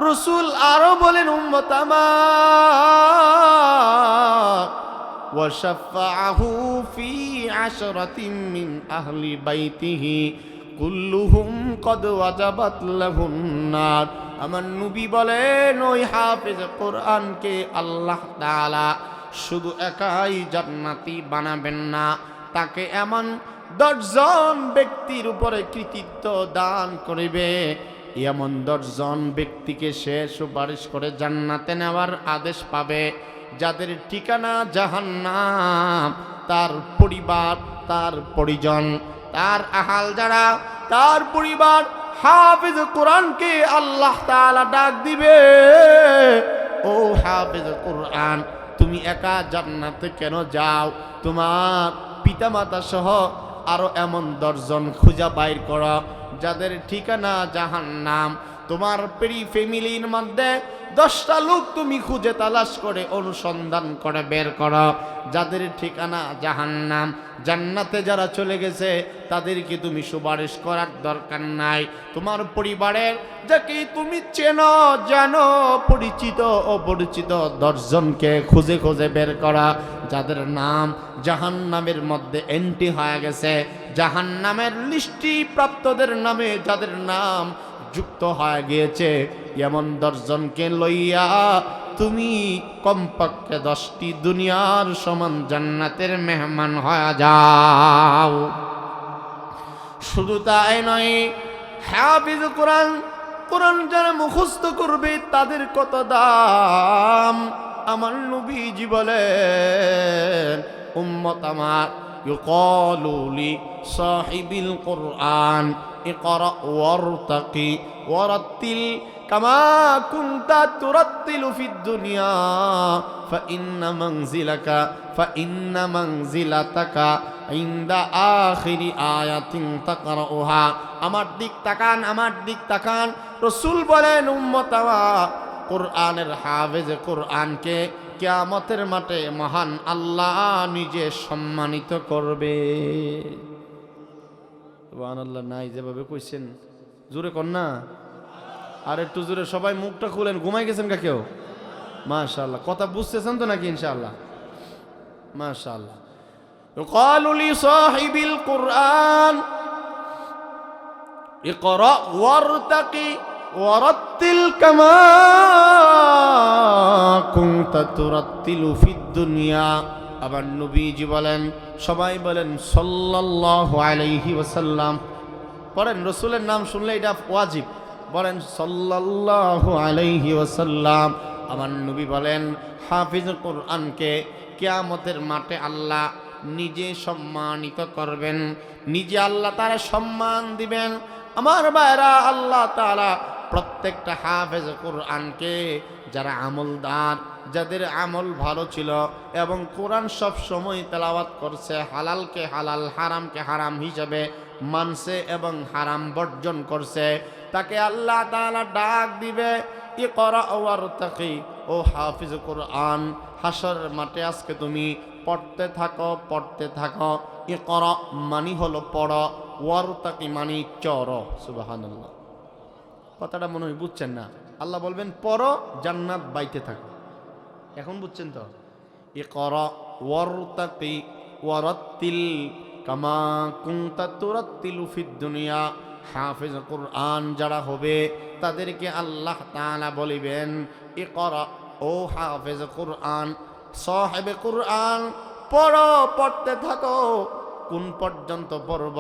রাসূল আরো বলেন উম্মত আমার ওয়া শাফাআহু ফি আশরাতিন মিন আহলি বাইতিহি কুল্লুহুম কদ ওয়াজাবাত লাহুন নার। আমার নবী বলেন ওই হাফেজ কোরআনকে আল্লাহ তাআলা শুধু একাই জান্নাতি বানাবেন না, তাকে এমন 10 জন ব্যক্তির উপরে কৃতিত্ব দান করিবে, এমন 10 জন ব্যক্তিকে সে সুপারিশ করে জান্নাতে নেওয়ার আদেশ পাবে, যাদের ঠিকানা জাহান্নাম, তার পরিবার, তার পরিজন, তার আহাল যারা, তার পরিবার হাফেজ কোরআনকে আল্লাহ তাআলা ডাক দিবে, ও হাফেজ কোরআন, তুমি একা জান্নাতে কেন যাও? তোমার পিতামাতা সহ আরো এমন 10 জন খুঁজা বাইর করো, যাদের ঠিকানা জাহান্নাম। তোমার ফ্যামিলির মধ্যে 10টা লোক তুমি খুঁজে তালাশ করে অনুসন্ধান করে বের করো, যাদের ঠিকানা জাহান্নাম। জান্নাতে যারা চলে গেছে তাদেরকে তুমি সুপারিশ করার দরকার নাই। তোমার পরিবারের যাকে তুমি চেনো, জানো, পরিচিত অপরিচিত 10 জনকে খুঁজে খুঁজে বের করা, যাদের নাম জাহান্নামের মধ্যে এন্ট্রি হয়ে গেছে, জাহান্নামের লিস্টি প্রাপ্তদের নামে যাদের নাম যুক্ত হয়ে গিয়েছে, এমন 10 জনকে লইয়া তুমি কমপক্ষে 10টি দুনিয়ার সমান জান্নাতের মেহমান হয়ে যাও। শুধু তাই নয়, হাফিজ কোরআন, কোরআন যারা মুখস্থ করবে তাদের কত দাম। আমার নবীজি বলেন উম্মত আমার, ইউকালু লি সাহিবিল কুরআন ইকরা ওয়ারতাকি ওয়ারাত্তিল কামা কুনতা তুরাত্তিলু ফিদ দুনিয়া ফাইন্না মানজিলাতাকা ইনদা আখিরি আয়াতিন তাকরাউহা। আমার দিক তাকান। রাসূল বলেন, উম্মত আমার, কুরআনের হাফেজ কুরআনকে কিয়ামতের মাঠে মহান আল্লাহ নিজে সম্মানিত করবে। সুবহানাল্লাহ। নাই যেভাবে কইছেন জোরে কর না, আর একটু জোরে সবাই মুখটা খুলেন। ঘুমাই গেছেন কা কেউ? মাশাআল্লাহ। কথা বুঝতেছেন তো নাকি? ইনশাআল্লাহ, মাশাআল্লাহ। ইউকালু লি সাহিবিল কুরআন ইকরা ওয়ারতাকি ওয়ারাত্তিল কামা কুনতা তুরাত্তিলু ফিদ দুনিয়া। আবার নবীজি বলেন, সবাই বলেন সাল্লাল্লাহু আলাইহি ওয়াসাল্লাম। পড়েন, রাসূলের নাম শুনলে এটা ওয়াজিব। বলেন সাল্লাল্লাহু আলাইহি ওয়াসাল্লাম। আমার নবী বলেন, হাফিজ কুরআনকে কিয়ামতের মাঠে আল্লাহ নিজে সম্মানিত করবেন, নিজে আল্লাহ তাআলা সম্মান দিবেন। আমার ভাইরা, আল্লাহ তাআলা প্রত্যেকটা হাফেজ কুরআনকে, যারা আমলদার, যাদের আমল ভালো ছিল এবং কোরআন সব সময় তেলাওয়াত করছে, হালালকে হালাল হারামকে হারাম হিসাবে মানছে এবং হারাম বর্জন করছে, তাকে আল্লাহ তাআলা ডাক দিবে, ইকরা ওয়ারতাকি, ও হাফিজ কুরআন, হাসরের মাঠে আজকে তুমি পড়তে থাকো। ইকরা মানি হলো পড়ো, ওয়ারতাকি মানি চড়ো। সুবহানাল্লাহ। কথাটা মনে হয় বুঝছেন না। আল্লাহ বলবেন পড়ো, জান্নাত বাইতে থাকো। এখন বুঝছেন তো? ইকরা ওয়ারতাকি ওয়ারাত্তিল কামা কুনতা তুরাত্তিলু ফিদ দুনিয়া। হাফেজ কুরআন যারা হবে তাদেরকে আল্লাহ তাআলা বলিবেন, ইকরা, ও হাফেজ কুরআন, সাহেবে কুরআন, পড়ো, পড়তে থাকো। কোন পর্যন্ত পড়ব?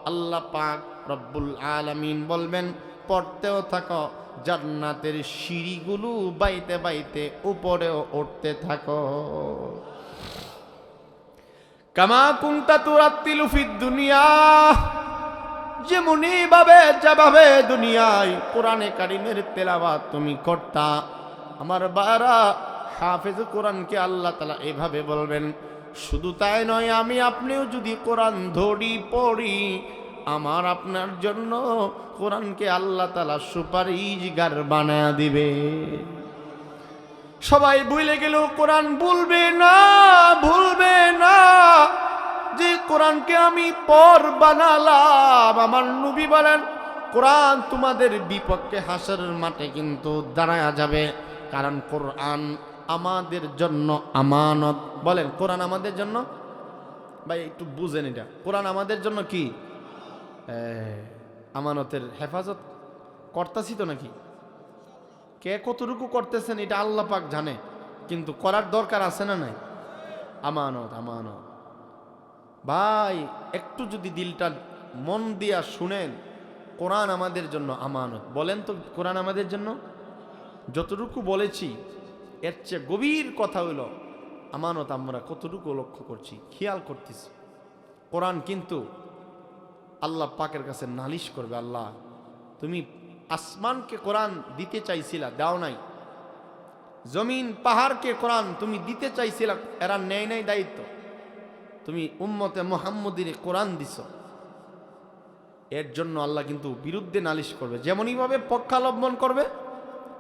আল্লাহ পাক রব্বুল আলামিন বলবেন, পড়তেও থাকো, জান্নাতের সিঁড়িগুলো বাইতে বাইতে উপরেও উঠতে থাকো। কামা কুনতা তুরাত্তিলু ফিদ দুনিয়া, যেমনি যেভাবে দুনিয়ায় কোরআনে কারিমের তেলাওয়াত তুমি করতা, আমার বারা হাফেজ কোরআনকে আল্লাহ তাআলা এভাবে বলবেন। শুধু তাই নয়, আমি আপনিও যদি কোরআন ধরি পড়ি, আমার আপনার জন্য কোরআনকে আল্লাহ তাআলা সুপারিশগার বানায়া দিবে। সবাই ভুলে গেল, কোরআন ভুলবে না যে কোরআনকে আমি পর বানালাম। আমার নবী বলেন, কোরআন তোমাদের বিপক্ষে হাসরের মাঠে কিন্তু দাঁড়ায়া যাবে, কারণ কোরআন আমাদের জন্য আমানত। বলেন, কোরআন আমাদের জন্য, ভাই একটু বুঝেন এটা, কোরআন আমাদের জন্য কি আমানতের হেফাজত করতেছি তো নাকি? কে কতটুকু করতেছেন এটা আল্লাহ পাক জানে, কিন্তু করার দরকার আছে না নাই? আমানত। ভাই একটু যদি দিলটা মন দিয়া শুনেন, কোরআন আমাদের জন্য আমানত। বলেন তো, কোরআন আমাদের জন্য যতটুকু বলেছি এর চেয়ে গভীর কথা হইল আমানত আমরা কতটুকু লক্ষ্য করছি, খেয়াল করতেছি। কোরআন কিন্তু আল্লাহ পাকের কাছে নালিশ করবে, আল্লাহ তুমি আসমানকে কোরআন দিতে চাইছিলা, দাও নাই। জমিন পাহাড়কে কোরআন তুমি দিতে চাইছিলা, এরা নেয় নাই দায়িত্ব। তুমি উম্মতে মুহাম্মদীর কোরআন দিছ, এর জন্য আল্লাহ কিন্তু বিরুদ্ধে নালিশ করবে। যেমনই ভাবে পক্ষাবলম্বন করবে,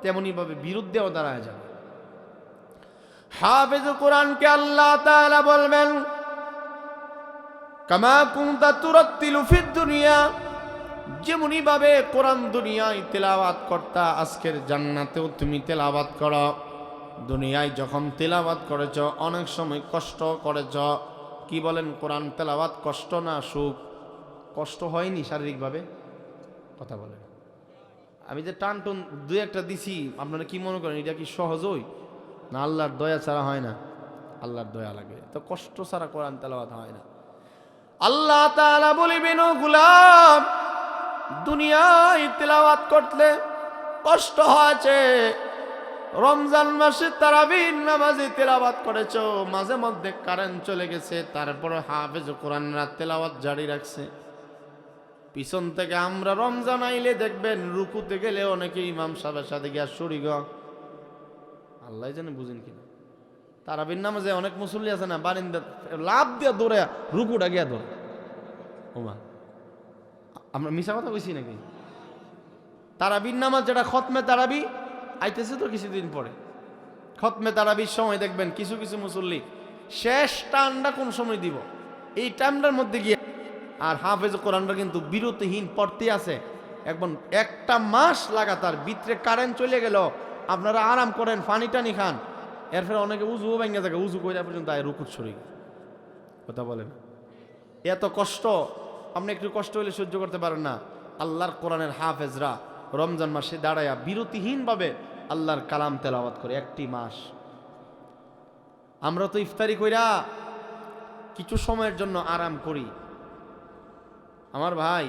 তেমনই ভাবে বিরুদ্ধেও দাঁড়ায় যাবে। হাফেজ কোরআনকে আল্লাহ তাআলা বলবেন, কামা কুনতা তুরাত্তিলু ফিদ দুনিয়া, যেমনই ভাবে কোরআন দুনিয়ায় তেলাওয়াত করতা, আজকের জান্নাতেও তুমি তেলাওয়াত করো। দুনিয়ায় যখন তেলাওয়াত করেছ, অনেক সময় কষ্ট করেছ। কি বলেন, কোরআন তেলাওয়াত কষ্ট না সুখ? কষ্ট হয়নি শারীরিকভাবে? কথা বলেন। আমি যে টান টুন দুই একটা দিছি, আপনারা কি মনে করেন এটা কি সহজই? না, আল্লাহর দয়া ছাড়া হয় না। আল্লাহর দয়া লাগে তো, কষ্ট ছাড়া কোরআন তেলাওয়াত হয় না। আল্লাহ তাআলা বলিবেন, ও গোলাম, দুনিয়ায় তেলাওয়াত করলে কষ্ট হয়েছে, রমজান মাসে তারাবির নামাজে তেলাওয়াত করেছো, মাঝে মধ্যে কারেন্ট চলে গেছে, তারপরে হাফেজ কোরআনরা তেলাওয়াত জারি রাখছে। পিছন থেকে আমরা রমজান আইলে দেখবেন রুকুতে গেলে অনেকে ইমাম সাহেবের সাথে গিয়া শরীক, আল্লাহ জানে বুঝেন কিনা। তারাবির নামাজে অনেক মুসল্লি আছে না, বারিন্দা লাভ দিয়া দৌড়ে রুকুটা গিয়া ধরে। ওমা, আমরা মিশা কথা কইছি নাকি? তারাবির নামাজ যেটা খতমে তারাবি আইতেছে তো কিছুদিন পরে, খতমে তারাবির সময় দেখবেন কিছু কিছু মুসল্লি শেষ টানটা কোন সময় দিব এই টাইমটার মধ্যে গিয়ে, আর হাফেজ কোরআনটা কিন্তু বিরতিহীন পড়তে আছে। একদম একটা মাস লাগাতার, ভিতরে কারেন্ট চলে গেল, আপনারা আরাম করেন, পানি টানি খান, এরপরে অনেকে উজুও ভেঙে থাকে, উজু করে পর্যন্ত রুকুত শরীর। কথা বলেন, এত কষ্ট আপনি একটু কষ্ট হলে সহ্য করতে পারেন না। আল্লাহর কোরআনের হাফেজরা রমজান মাসে দাঁড়ায়া বিরতিহীনভাবে আল্লাহর কালাম তেলাওয়াত করে একটি মাস। আমরা তো ইফতারি কইরা কিছু সময়ের জন্য আরাম করি। আমার ভাই,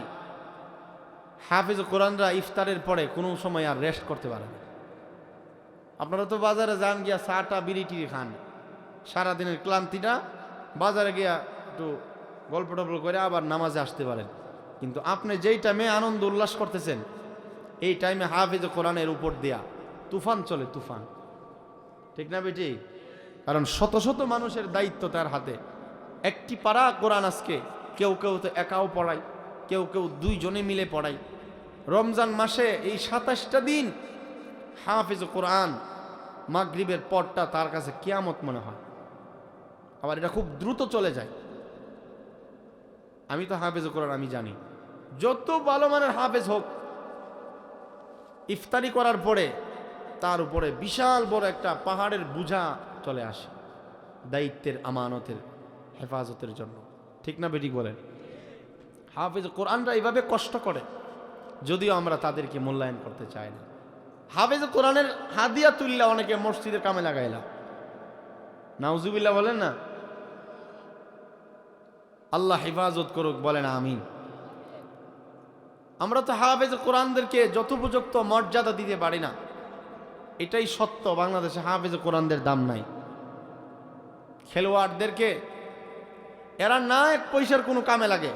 হাফেজ কোরআনরা ইফতারের পরে কোনো সময় আর রেস্ট করতে পারে না। আপনারা তো বাজারে যান, গিয়া চাটা বিড়ি টিড়ি খান, সারাদিনের ক্লান্তিটা বাজারে গিয়া একটু গল্প টল্প করে আবার নামাজে আসতে পারেন। কিন্তু আপনি যেই টাইমে আনন্দ উল্লাস করতেছেন, এই টাইমে হাফেজ কোরআনের উপর দেয়া তুফান চলে, তুফান। ঠিক না বেটি? কারণ শত শত মানুষের দায়িত্ব তার হাতে। একটি পারা কোরআন আজকে কেউ কেউ তো একাও পড়ায়, কেউ কেউ দুইজনে মিলে পড়ায়। রমজান মাসে এই 27টা দিন হাফেজ কোরআন মাগরিবের পরটা তার কাছে কিয়ামত মনে হয়। আবার এটা খুব দ্রুত চলে যায়। আমি তো হাফেজ কোরআন আমি জানি, যত ভালো মানের হাফেজ হোক, ইফতারি করার পরে তার উপরে বিশাল বড় একটা পাহাড়ের বোঝা চলে আসে, দায়িত্বের আমানতের হেফাজতের জন্য। ঠিক না বেটি বলেন? হাফেজ কোরআনরা এইভাবে কষ্ট করে, যদিও আমরা তাদেরকে মূল্যায়ন করতে চাই না। হাফেজ কোরআনের হাদিয়া তুল্লা অনেকে মসজিদের কামে লাগাইলা, নাউজুবিল্লাহ বলেন না? আল্লাহ হেফাজত করুক, বলেন আমিন। আমরা তো হাফেজ কোরআনদেরকে যথোপযুক্ত মর্যাদা দিতে পারি না, এটাই সত্য। বাংলাদেশে হাফেজ কোরআনদের দাম নাই। খেলোয়াড়দেরকে এরা না এক পয়সার কোনো কামে লাগে,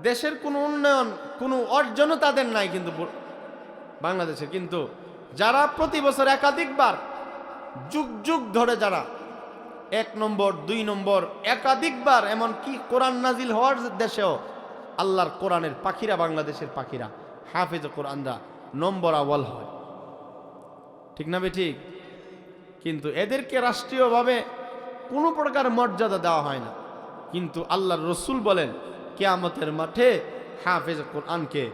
দেশের কোনো উন্নয়ন কোনো অর্জনও তাদের নাই কিন্তু বাংলাদেশে। কিন্তু যারা প্রতি বছর একাধিকবার যুগ যুগ ধরে যারা 1 নম্বর 2 নম্বর একাধিকবার, এমনকি কোরআন নাজিল হওয়ার দেশেও আল্লাহর কোরআনের পাখিরা, বাংলাদেশের পাখিরা হাফেজ কোরআনরা নম্বর আওয়াল হয়। ঠিক না বেঠিক? কিন্তু এদেরকে রাষ্ট্রীয়ভাবে কোনো প্রকার মর্যাদা দেওয়া হয় না। কিন্তু আল্লাহর রসুল বলেন, কিয়ামতের মাঠে হাফেজ কোরআনকে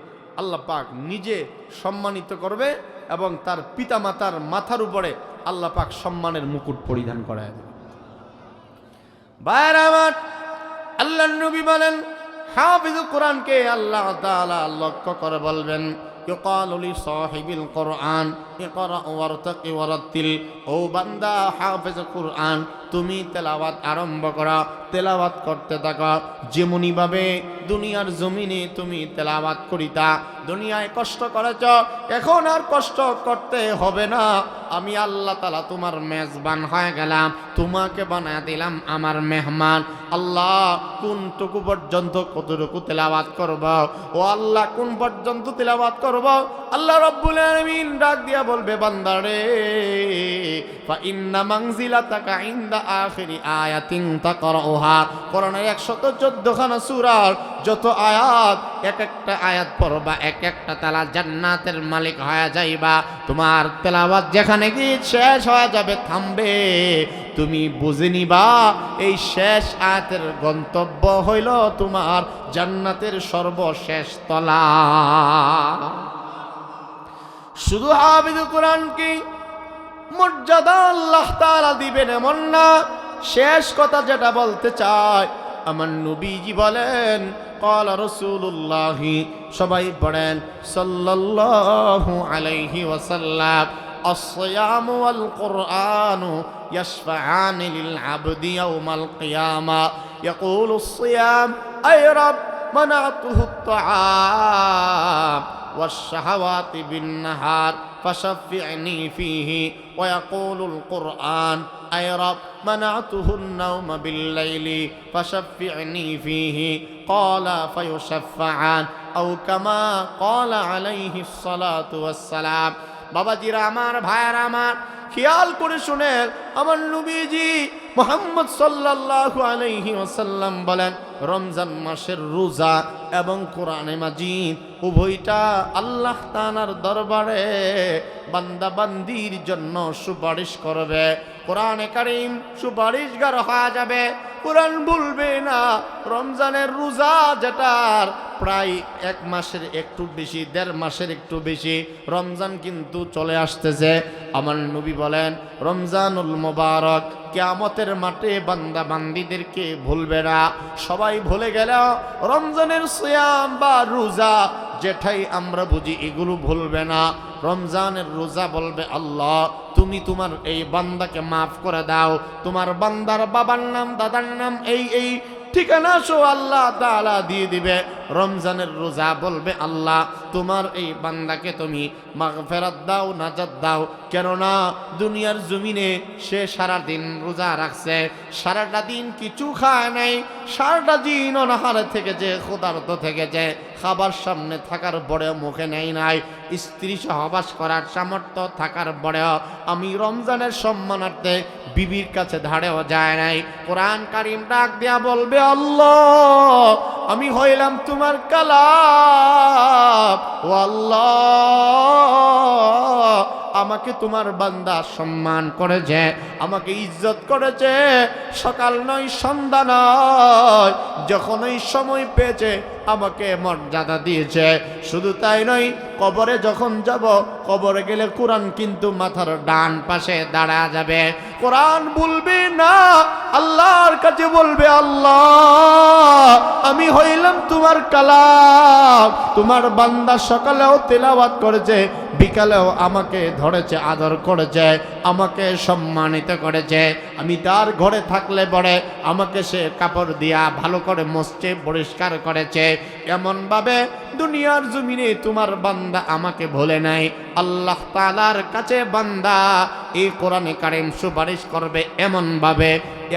আল্লাহ পাক নিজে সম্মানিত করবে এবং তার পিতামাতার মাথার উপরে আল্লাহ পাক সম্মানের মুকুট পরিধান করায় দেবে। ভাইরা আমার, আল্লাহর নবী বলেন, হাফেজ কোরআনকে আল্লাহ তাআলা লক্ষ্য করে বলবেন, ইউকালু লিসাহিবিল কোরআন ইকরা ওয়ারতাকি ওয়ারাতিল। ও বান্দা হাফেজ কোরআন, তুমি তেলাওয়াত আরম্ভ করো, তেলাওয়াত করতে থাকো। যেমনি ভাবে দুনিয়ার জমিনে তুমি তেলাওয়াত করিতা, দুনিয়ায় কষ্ট করেছ, এখন আর কষ্ট করতে হবে না। আমি আল্লাহ তাআলা তোমার মেজবান হয়ে গেলাম, তোমাকে বানায় দিলাম আমার মেহমান। আল্লাহ কোনটুকু পর্যন্ত কতটুকু তেলাওয়াত করব, ও আল্লাহ কোন পর্যন্ত তেলাওয়াত করব? আল্লাহ রাব্বুল আলামিন ডাক দিয়া বলবে, বান্দারে, ফা ইন্না মানজিলাতাকা ইনদা আখিরি আয়াতিন তাকরাউহা। কোরআনের 114 খানা সূরার যত আয়াত, এক একটা আয়াত পড়বা, এক একটা তালা জান্নাতের মালিক হয়ে যাইবা। তোমার তেলাওয়াত যেখানে গিয়ে শেষ হয়ে যাবে, থামবে, তুমি বুঝে নিবা এই শেষ আয়াতের গন্তব্য হইল তোমার জান্নাতের সর্বশেষ তলা। শুধু হাফেজ কোরআনকে মর্যাদা আল্লাহ তাআলা দিবেন এমন না। শেষ কথা যেটা বলতে চাই, আমার নবীজি বলেন, ক্বালা রাসূলুল্লাহি, সবাই পড়েন সাল্লাল্লাহু আলাইহি ওয়াসাল্লাম, আস-সিয়ামু ওয়াল কুরআনু ইয়াশফাআনি লিল আবদি ইয়াওমাল কিয়ামা। ইয়াকুলু আস-সিয়াম আই রাব মানাতুহু আত-তাআম ওয়াশ-শাহাওয়াতি বিন-নাহার فشفعني فيه ويقول القرآن أي رب منعته النوم بالليل فشفعني فيه قال فيشفعان أو كما قال عليه الصلاة والسلام বাবাজিরা আমার, ভাইয়েরা আমার, খেয়াল করে শুনেন, আমার নবীজি মুহাম্মদ সাল্লাল্লাহু আলাইহি ওয়াসাল্লাম বলেন, রমজান মাসের রোজা এবং কোরআনে মাজিদ উভয়টা আল্লাহ তাআলার দরবারে বান্দা বান্দির জন্য সুপারিশ করবে। কোরআনে কারীম সুপারিশগার হয়ে যাবে, কোরআন বলবে না। রমজানের রোজা যেটার প্রায় 1 মাসের একটু বেশি, 1.5 মাসের একটু বেশি, রমজান কিন্তু চলে আসতেছে। আমার নবী বলেন রমজানুল মুবারক কিয়ামতের মাঠে বান্দা বান্দীদেরকে ভুলবে না। সবাই ভুলে গেল রমজানের সিয়াম বা রোজা যেটাই আমরা বুঝি এগুলো ভুলবে না। রমজানের রোজা বলবে আল্লাহ তুমি তোমার এই বান্দাকে মাফ করে দাও, তোমার বান্দার বাবার নাম দাদার নাম এই ঠিকানা সহ আল্লাহ তাআলা দিয়ে দিবে। রমজানের রোজা বলবে আল্লাহ তোমার এই বান্দাকে তুমি মাগফিরাত দাও, নাজাত দাও। কেননা দুনিয়ার জমিনে সে সারা দিন রোজা রাখছে, সারাটা দিন কিছু খায় নাই, সারাটা দিন অনাহারে থেকেছে, ক্ষুধার্ত থেকেছে, খাবার সামনে থাকার পরেও মুখে নেই নাই, স্ত্রী সহবাস করার সামর্থ্য থাকার পরেও আমি রমজানের সম্মানার্থে বিবির কাছে ধারেও যায় নাই। কোরআন কারীম ডাক দিয়া বলবে আল্লাহ আমি হইলাম তোমার কালাম, ও আল্লাহ আমাকে তোমার বান্দা সম্মান করেছে, আমাকে ইজ্জত করেছে, সকাল নয় সন্ধ্যা নয় যখন ওই সময় পেয়েছে আমাকে মর্যাদা দিয়েছে। শুধু তাই নয়, কবরে যখন যাব, কবরে গেলে কোরআন কিন্তু মাথার ডান পাশে দাঁড়া যাবে। কোরআন বলবে না, আল্লাহর কাছে বলবে আল্লাহ আমি হইলাম তোমার কালাম, তোমার বান্দা সকালেও তেলাওয়াত করেছে, বিকালেও আমাকে ধরেছে, আদর করেছে, আমাকে সম্মানিত করেছে। আমি তার ঘরে থাকলে পরে আমাকে সে কাপড় দিয়া ভালো করে মুছে পরিষ্কার করেছে। এমনভাবে দুনিয়ার জমিনে তোমার বান্দা আমাকে ভুলে নাই। আল্লাহ তাআলার কাছে বান্দা এই কোরআনে কারীম সুপারিশ করবে এমনভাবে,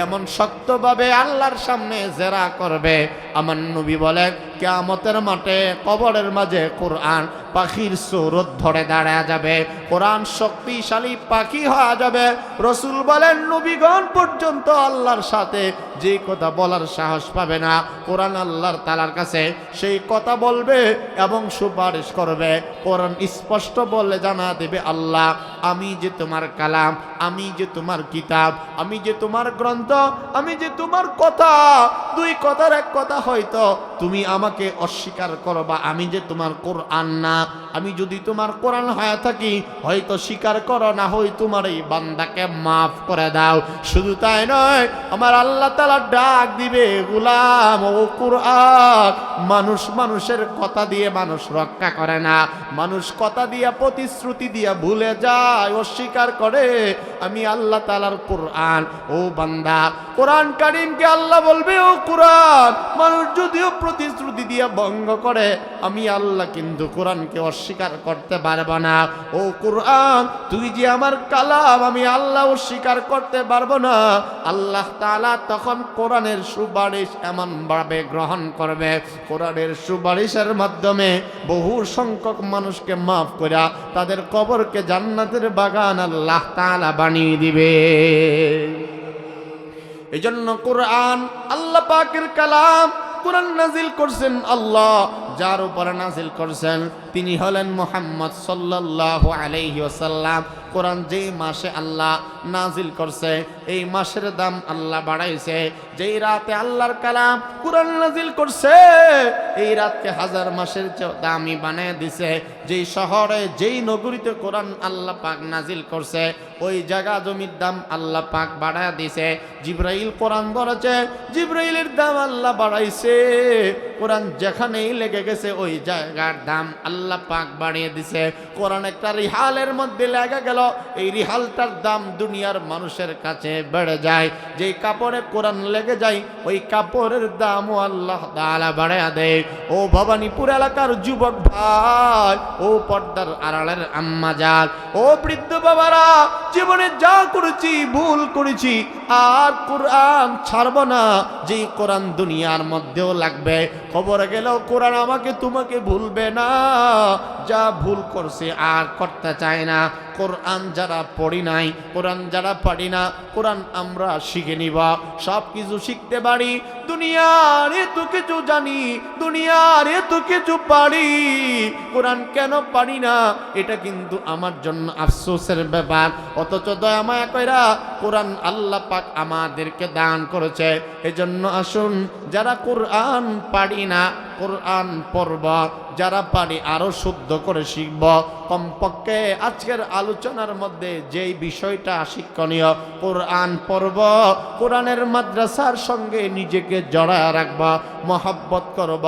এমন শক্তভাবে আল্লাহর সামনে জেরা করবে। আমার নবী বলেন কিয়ামতের মাঠে কবরের মাঝে কোরআন পাখির সুরত ধরে দাঁড়ায় যাবে, কোরআন শক্তিশালী পাখি হয়ে যাবে। রাসূল বলেন নবীগণ পর্যন্ত আল্লাহর সাথে যে কথা বলার সাহস পাবে না, কোরআন আল্লাহর তাআলার কাছে সেই কথা বলবে এবং সুপারিশ করবে। কোরআন স্পষ্ট বলে জানা দেবে আল্লাহ আমি যে তোমার কালাম, আমি যে তোমার কিতাব, আমি যে তোমার গ্রন্থ, আমি যে তোমার কথা, দুই কথার এক কথা হয়তো তুমি আমাকে অস্বীকার করবা, আমি যে তোমার কোরআন না। আমি যদি তোমার কোরআন হয়ে থাকি হয়তো স্বীকার করো, না হয় তোমার এই বান্দাকে মাফ করে দাও। শুধু তাই নয়, আমার আল্লাহ তাআলা ডাক দিবে গোলাম ও কোরআন। মানুষ মানুষের কথা দিয়ে মানুষ রক্ষা করে না, মানুষ কথা দিয়া প্রতিশ্রুতি দিয়া ভুলে যায়, অস্বীকার করে। আমি আল্লাহ তাআলার কোরআন, ও বান্দা কোরআন কারীমকে আল্লাহ বলবে ও কোরআন মানুষ যদিও প্রতিশ্রুতি দিয়া ভঙ্গ করে, আমি আল্লাহ কিন্তু কোরআনকে অস্বীকার করতে পারবো না। ও কোরআন তুই যে আমার কালাম, আমি আল্লাহ অস্বীকার করতে পারবো না। আল্লাহ তাআলা তখন কোরআনের সুপারিশ এমন ভাবে গ্রহণ করবে, কোরআনের সুপারিশের মাধ্যমে বহু সংখ্যক মানুষকে মাফ করে তাদের কবরকে জান্নাতের বাগান আল্লাহ তাআলা বানিয়ে দিবে। এজন্য কোরআন আল্লাহ পাকের কালাম। কোরআন নাজিল করছেন আল্লাহ, যার উপরে নাজিল করছেন তিনি হলেন মুহাম্মদ সাল্লাল্লাহু আলাইহি ওয়াসাল্লাম। কোরআন যেই মাসে আল্লাহ নাজিল করছে এই মাসের দাম আল্লাহ বাড়াইছে। যেই রাতে আল্লাহর কালাম কোরআন নাজিল করছে এই রাতকে 1000 মাসের চেয়ে দামি বানিয়ে দিছে। যেই শহরে যেই নগরীতে কোরআন আল্লাহ পাক নাজিল করছে ওই জায়গা জমির দাম আল্লাহ পাক বাড়ায় দিছে। জিবরাইল কোরআন ধরেছে, জিবরাইলের দাম আল্লাহ বাড়াইছে। কোরআন যেখানেই লেগে গেছে ওই জায়গার দাম আল্লাহ পাক বাড়িয়ে দিছে। কোরআন একটা রিহালের মধ্যে লেগে গেল, এই রিহালটার দাম দুনিয়ার মানুষের কাছে বেড়ে যায়। যেই কাপড়ে কোরআন লেগে যায় ওই কাপড়ের দামও আল্লাহ তাআলা বাড়ায়া দেয়। ও ভবানীপুর এলাকার যুবক ভাই, ও পর্দার আড়ালের আম্মা জান, ও বৃদ্ধ বাবারা, জীবনে যা করেছি ভুল করেছি আর কোরআন ছাড়ব না। যেই কোরআন দুনিয়ার মধ্যেও লাগবে, কবরে গেলেও কোরআন আমাকে তোমাকে ভুলবে না। যা ভুল করছে আর করতে চায় না। কোরআন যারা পড়ি নাই, কোরআন যারা পারি না, কোরআন আমরা শিখে নিব। সব কিছু শিখতে পারি, দুনিয়ার এত কিছু জানি, দুনিয়ার এত কিছু পারি, কোরআন কেন পারি না? এটা কিন্তু আমার জন্য আফসোসের ব্যাপার। অথচ দয়া মায়া কইরা কোরআন আল্লাহ পাক আমাদেরকে দান করেছে। এজন্য আসুন, যারা কোরআন পারি না কোরআন পড়ব, যারা পারি আরো শুদ্ধ করে শিখব। কমপক্ষে আজকের আলোচনার মধ্যে যেই বিষয়টা শিক্ষণীয়, কোরআন পড়ব, কোরআনের মাদ্রাসার সঙ্গে নিজেকে জড়ায় রাখব, মহব্বত করব,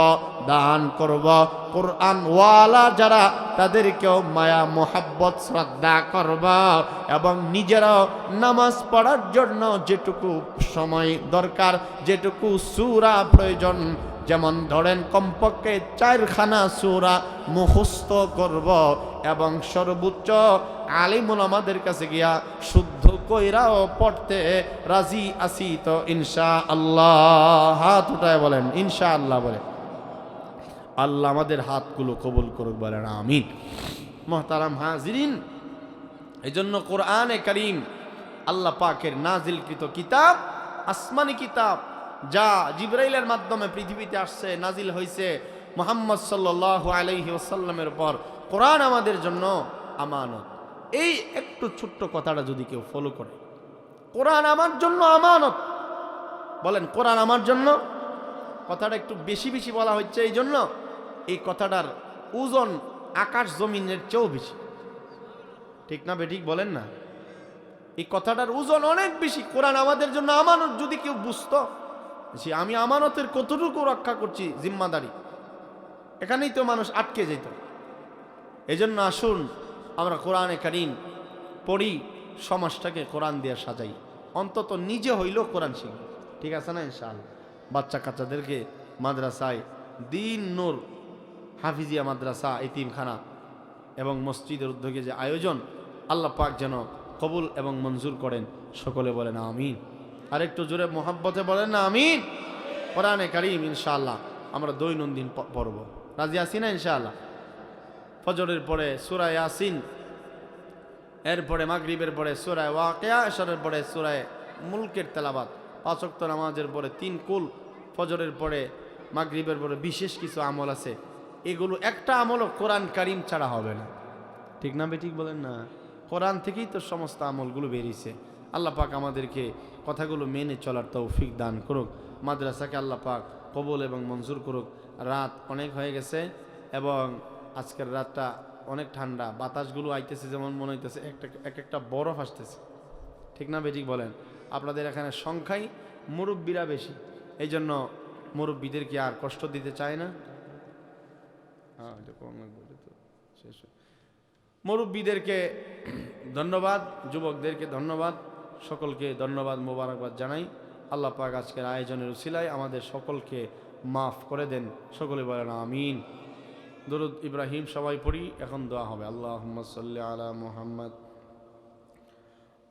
দান করব। কোরআন ওয়ালা যারা তাদেরকেও মায়া মোহাব্বত শ্রদ্ধা করব এবং নিজেরাও নামাজ পড়ার জন্য যেটুকু সময় দরকার, যেটুকু সূরা প্রয়োজন, যেমন ধরেন কমপক্ষে 4খানা সূরা মুখস্থ করব এবং সর্বোচ্চ আলিম ওলামাদের কাছে গিয়া শুদ্ধ কইরাও পড়তে রাজি আছি তো ইনশাআল্লাহ। হাত উঠায় বলেন ইনশাআল্লাহ। বলে আল্লাহ আমাদের হাতগুলো কবুল করুক, বলেন আমিন। মুহতারাম হাজিরিন, এই জন্য কোরআনে কারীম আল্লাহ পাকের নাজিলকৃত কিতাব, আসমানি কিতাব, যা জিবরাইলের মাধ্যমে পৃথিবীতে আসছে, নাজিল হয়েছে মুহাম্মদ সাল্লাল্লাহু আলাইহি ওয়াসাল্লামের উপর। কোরআন আমাদের জন্য আমানত। এই একটু ছোট্ট কথাটা যদি কেউ ফলো করে, কোরআন আমার জন্য আমানত, বলেন কোরআন আমার জন্য, কথাটা একটু বেশি বেশি বলা হচ্ছে, এই জন্য এই কথাটার ওজন আকাশ জমিনের চেয়েও বেশি। ঠিক না বেঠিক বলেন না? এই কথাটার ওজন অনেক বেশি। কোরআন আমাদের জন্য আমানত। যদি কেউ বুঝতো যে আমি আমানতের কতটুকু রক্ষা করছি, জিম্মাদারি, এখানেই তো মানুষ আটকে যেত। এই জন্য আসুন আমরা কোরআনে কারীম পড়ি, সমাজটাকে কোরআন দিয়ে সাজাই, অন্তত নিজে হইলেও কোরআন শিখব। ঠিক আছে না? ইনশাআল্লাহ বাচ্চা কাচ্চাদেরকে মাদ্রাসায়, দিন নূর হাফিজিয়া মাদ্রাসা, এতিমখানা এবং মসজিদের উদ্যোগে যে আয়োজন, আল্লাহ পাক যেন কবুল এবং মঞ্জুর করেন। সকলে বলেন আমিন। আর একটু জোরে মোহাব্বতে বলেন না আমিন। কোরআনে কারীম ইনশাআল্লাহ আমরা দৈনন্দিন পড়ব। রাজি আছি না? ইনশাআল্লাহ ফজরের পরে সূরা ইয়াসিন, এরপরে মাগরিবের পরে সূরা ওয়াকিয়া, এশারের পরে সূরা মুলকের তেলাওয়াত, 5 ওয়াক্ত নামাজের পরে 3 কুল, ফজরের পরে মাগরিবের পরে বিশেষ কিছু আমল আছে। এগুলো একটা আমলও কোরআন কারীম ছাড়া হবে না। ঠিক না বেঠিক বলেন না? কোরআন থেকেই তো সমস্ত আমলগুলো বেরিয়েছে। আল্লাহ পাক আমাদেরকে কথাগুলো মেনে চলার তৌফিক দান করুক। মাদ্রাসাকে আল্লাহ পাক কবুল এবং মঞ্জুর করুক। রাত অনেক হয়ে গেছে এবং আজকের রাতটা অনেক ঠান্ডা, বাতাসগুলো আইতেছে, যেমন মনে হইতেছে একটা বরফ আসতেছে। ঠিক না বেঠিক বলেন? আপনাদের এখানে সংখ্যায় মুরব্বীরা বেশি, এই জন্য মুরব্বীদেরকে আর কষ্ট দিতে চায় না। মুরব্বীদেরকে ধন্যবাদ, যুবকদেরকে ধন্যবাদ, সকলকে ধন্যবাদ, মোবারকবাদ জানাই। আল্লাহ পাক আজকের আয়োজনের উসিলায় আমাদের সকলকে মাফ করে দেন। সকলে বলেন আমিন। দরুদ ইব্রাহিম সবাই পড়ি, এখন দোয়া হবে। আল্লাহুম্মা সাল্লি আলা মুহাম্মদ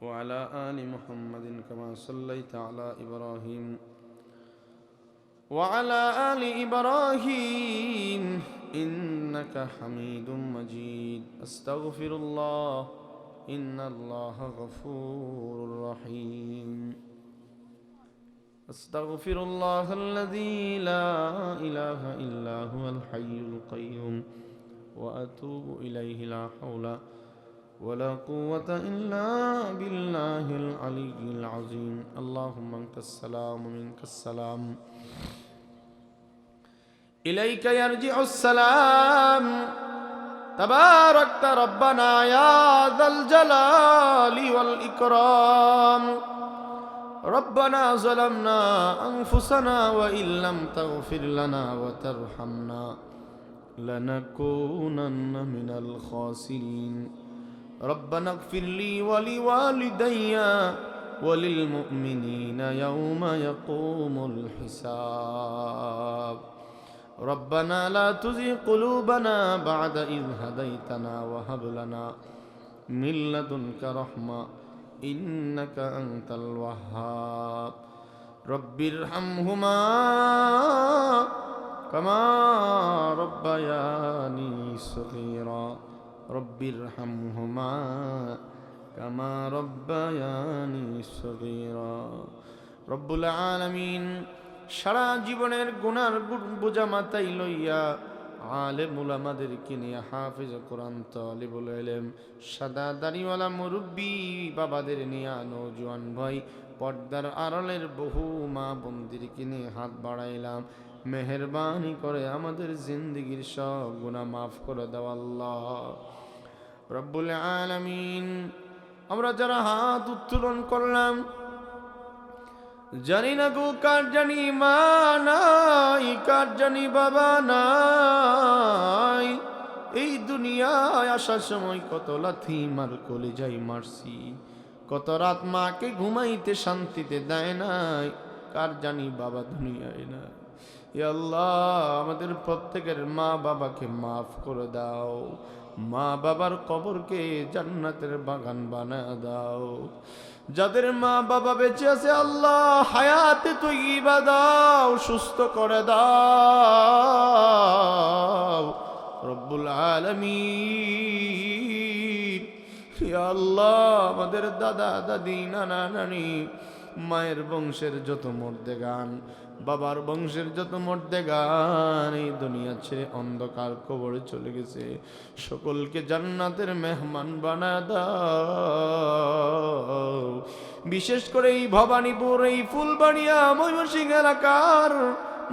ওয়া আলা আলি মুহাম্মাদিন কামা সাল্লাইতা আলা ইব্রাহিম ওয়া আলা আলি ইব্রাহিম ইন্নাকা হামিদুম মাজিদ। আস্তাগফিরুল্লাহ ইন্নাল্লাহা গফুরুর রহিম। أستغفر الله الذي لا إله إلا هو الحي القيوم وأتوب إليه لا حول ولا قوة إلا بالله العلي العظيم. اللهم أنت السلام ومنك السلام، إليك يرجع السلام، تباركت ربنا يا ذا الجلال والإكرام. ربنا ظلمنا أنفسنا وإن لم تغفر لنا وترحمنا لنكونن من الخاسرين. ربنا اغفر لي ولوالدي وللمؤمنين يوم يقوم الحساب ربنا لا تزغ قلوبنا بعد إذ هديتنا وهب لنا من لدنك رحمة إنك أنت الوهاب رب ارحمهما كما ربياني صغيرا رب ارحمهما كما ربياني صغيرا রব্বুল আলামিন সারা জীবনের গুনার বোঝা মাথায় লইয়া আলেম উলামাদেরকে নিয়ে হাফিজ কোরআন তালিবুল ইলম সাদা দাড়িওয়ালা মুরব্বী বাবাদের নিয়ে নওজোয়ান ভাই পর্দার আড়ালের বহু মা বোনদেরকে নিয়ে হাত বাড়াইলাম মেহেরবানি করে আমাদের জিন্দেগীর সব গুনাহ মাফ করে দাও আল্লাহ রব্বুল আলামিন আমরা যারা হাত উত্তোলন করলাম জানি না গো কার জানি মা নাই কার জানি বাবা নাই এই দুনিয়ায় আসার সময় কত লাথি মার কলিজায় মারছি কত রাত মাকে ঘুমাইতে শান্তিতে দেয় নাই কার জানি বাবা দুনিয়ায় না ইয়া আল্লাহ আমাদের প্রত্যেকের মা বাবাকে মাফ করে দাও মা বাবার কবরকে জান্নাতের বাগান বানায় দাও যাদের মা বাবা বেঁচে আছে আল্লাহ হায়াতে তৈয়বা দাও সুস্থ করে দাও রব্বুল আলামিন ইয়া আল্লাহ আমাদের দাদা দাদি নানা নানি মায়ের বংশের যত মর্দেগান বাবার বংশের যত মর্দেগান এই দুনিয়া ছেড়ে অন্ধকার কবরে চলে গেছে সকলকে জান্নাতের মেহমান বানায় দাও বিশেষ করে এই ভবানীপুর এই ফুলবাড়িয়া ময়মনসিংহ এলাকার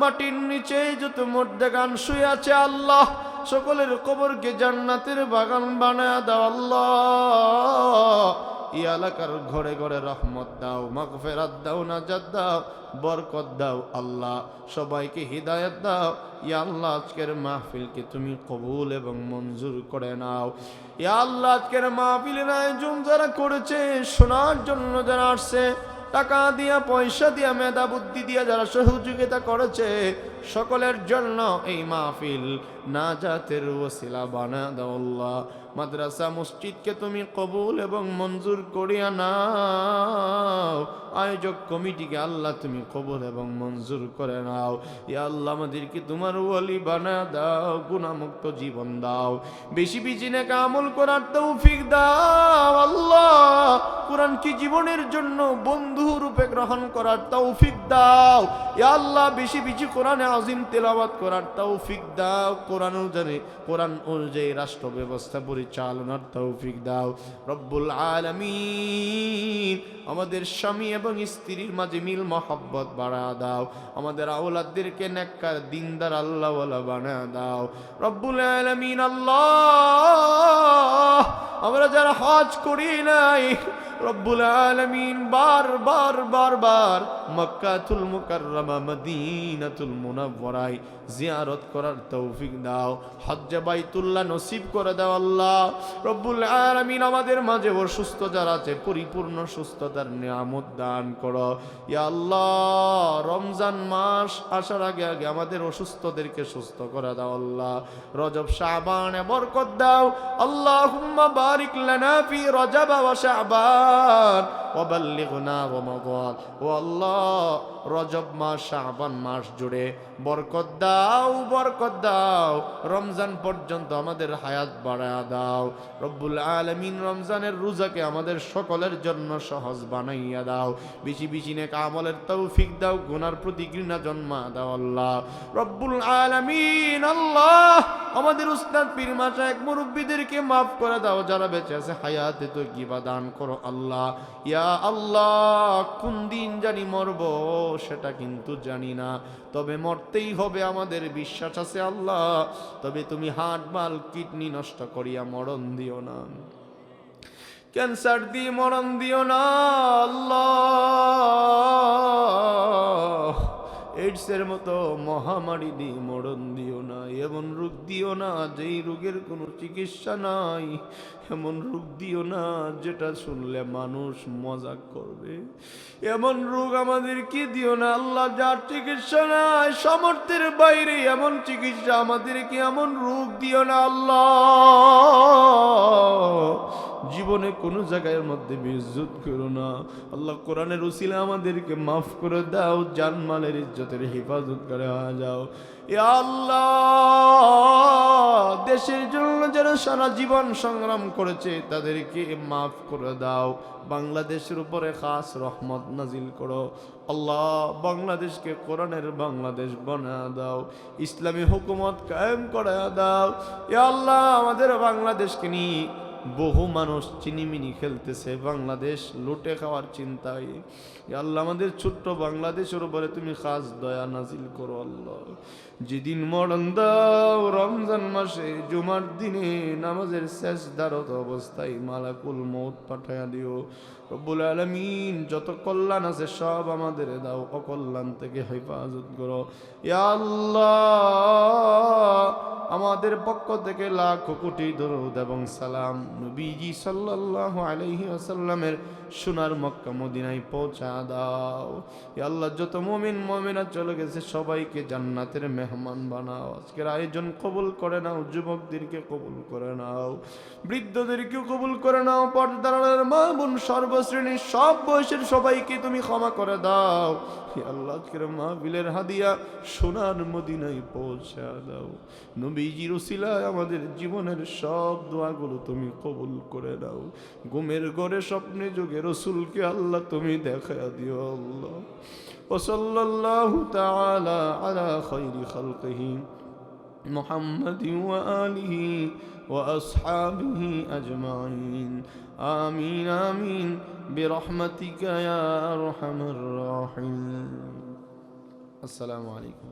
মাটির নিচে যত মর্দেগান শুয়ে আছে আল্লাহ সকলের কবরকে জান্নাতের বাগান বানায় দাও আল্লাহ এই এলাকার ঘরে ঘরে রহমত দাও মাগফিরাত দাও নাজাত দাও বরকত দাও আল্লাহ সবাইকে হিদায়াত দাও ইয়া আল্লাহ আজকের মাহফিলকে তুমি কবুল এবং মঞ্জুর করে নাও ইয়া আল্লাহ আজকের মাহফিলের আয়োজন যারা করেছে শোনার জন্য যারা আসছে টাকা দিয়া পয়সা দিয়া মেধা বুদ্ধি দিয়া যারা সহযোগিতা করেছে সকলের জন্য এই মাহফিল নাজাতের ওসিলা বানায় দাও আল্লাহ মাদ্রাসা মসজিদকে তুমি কবুল এবং মঞ্জুর করিয়া নাও আয়োজক কমিটিকে আল্লাহ তুমি কবুল এবং মঞ্জুর করে নাও ইয়া আল্লাহ আমাদেরকে তোমার ওলি বানায় দাও গুনাহমুক্ত জীবন দাও বেশি বেশি নেক আমল করার তৌফিক দাও আল্লাহ কোরআন কি জীবনের জন্য বন্ধু রূপে গ্রহণ করার তৌফিক দাও ইয়া আল্লাহ বেশি বেশি কোরআনে আযীম তেলাওয়াত করার তৌফিক দাও কোরআন অনুযায়ী রাষ্ট্র ব্যবস্থা পরিচালনার তৌফিক দাও রব্বুল আলামিন আমাদের স্বামী এবং স্ত্রীর মাঝে মিল মহব্বত বাড়ায় দাও আমাদের আওলাদদেরকে নেককার দিনদার আল্লাহওয়ালা বানায় দাও রব্বুল আলামিন আল্লাহ আমরা যারা হজ করি নাই রব্বুল আলামিন বারবার মক্কাতুল মুকাররমা মদিনাতুল মুনাওয়ারায় জিয়ারত করার তৌফিক দাও হজ্জে বাইতুল্লাহ নসিব করে দাও আল্লাহ রব্বুল আলামিন আমাদের মাঝে অসুস্থ যারা আছে পরিপূর্ণ সুস্থতার নিয়ামত দান করো ইয়া আল্লাহ রমজান মাস আসার আগে আগে আমাদের অসুস্থদেরকে সুস্থ করে দাও আল্লাহ রজব শাবানে বরকত দাও আল্লাহুম্মা বারিক লানা ফি রজব ওয়া শাবান ওয়া বাল্লিগনা রমাদান ও আল্লাহ রজব মাস শাবান মাস জুড়ে বরকত দাও রমজান পর্যন্ত আমাদের হায়াত বাড়ায়া দাও রব্বুল আলামিন রমজানের রোজাকে আমাদের সকলের জন্য সহজ বানাইয়া দাও বেশি বেশি নেক আমলের তৌফিক দাও গুনার প্রতি ঘৃণা জন্মা দাও আল্লাহ রব্বুল আলামিন আল্লাহ আমাদের উস্তাদ পীর মাশায়েখ মুরব্বিদেরকে মাফ করে দাও যারা বেঁচে আছে হায়াতে তয়্যিবা দান করো আল্লাহ ইয়া আল্লাহ কোন দিন জানি মরব সেটা কিন্তু জানি না তবে মরতেই হবে আমাদের বিশ্বাস আছে আল্লাহ তবে তুমি হার্ট বাল কিডনি নষ্ট করিয়া মরণ দিও না ক্যান্সার দিয়ে মরণ দিও না আল্লাহ এইডসের মতো মহামারী দিয়ে মরণ দিও না, এমন রোগ দিও না যেই রোগের কোনো চিকিৎসা নাই, এমন রোগ দিও না যেটা শুনলে মানুষ মজাক করবে, এমন রোগ আমাদেরকে দিও না আল্লাহ যার চিকিৎসা নাই, সামর্থ্যের বাইরে এমন চিকিৎসা আমাদেরকে, এমন রোগ দিও না আল্লাহ। জীবনে কোনো জায়গার মধ্যে বেইজ্জত করো না আল্লাহ। কোরআনের উসিলা আমাদেরকে মাফ করে দাও, জানমালের ইজ্জতের হেফাজত করে যাও ইয়া আল্লাহ। দেশের জন্য যারা সারা জীবন সংগ্রাম করেছে তাদেরকে মাফ করে দাও, বাংলাদেশের উপরে খাস রহমত নাজিল করো আল্লাহ। বাংলাদেশকে কোরআনের বাংলাদেশ বানায় দাও, ইসলামী হুকুমত কায়েম করে দাও ইয়া আল্লাহ। আমাদের বাংলাদেশকে নিয়ে বহু মানুষ চিনিমিনি খেলতেছে, বাংলাদেশ লুটে খাওয়ার চিন্তায় আল্লাহ। আমাদের ছোট্ট বাংলাদেশের উপরে তুমি খাস দয়া নাজিল করো আল্লাহ। যেদিন মরণ দাও রমজান মাসে জুমার দিনে নামাজের শেষদারত অবস্থায় মালাকুল মউত পাঠায়া দিও রব্বুল আলামিন। যত কল্যাণ আছে সব আমাদের দাও, অকল্যাণ থেকে হেফাজত করো ইয়া আল্লাহ। আমাদের পক্ষ থেকে লাখ কোটি দরুদ এবং সালাম নবীজি সাল্লাল্লাহু আলাইহি ওয়াসাল্লামের সোনার মক্কা মদিনায় পৌঁছা দাও ইয়া আল্লাহ। যত মুমিন মুমিনা চলে গেছে সবাইকে জান্নাতের মেহমান বানাও। আজকের আয়োজন কবুল করে নাও, যুবকদেরকে কবুল করে নাও, বৃদ্ধদেরকেও কবুল করে নাও, পর্দার মা বোন সর্বশ্রেণীর সব বয়সের সবাইকে তুমি ক্ষমা করে দাও ইয়া আল্লাহ। আজকের মাহফিলের হাদিয়া সোনার মদিনায় পৌঁছা দাও নবীজির উসিলায়। আমাদের জীবনের সব দোয়াগুলো তুমি কবুল করে নাও। ঘুমের ঘরে স্বপ্নে যুগে রসুলকে আল্লাহ তুমি দেখা দিও আল্লাহ। ওয়াসাল্লাল্লাহু তাআলা আলা খায়রি খালকিহি মুহাম্মাদিন ওয়া আলিহি ওয়া আসহাবিহি আজমাইন। আমিন আমিন বিরহমাতিকা ইয়া আরহামার রাহিম। আসসালামু আলাইকুম।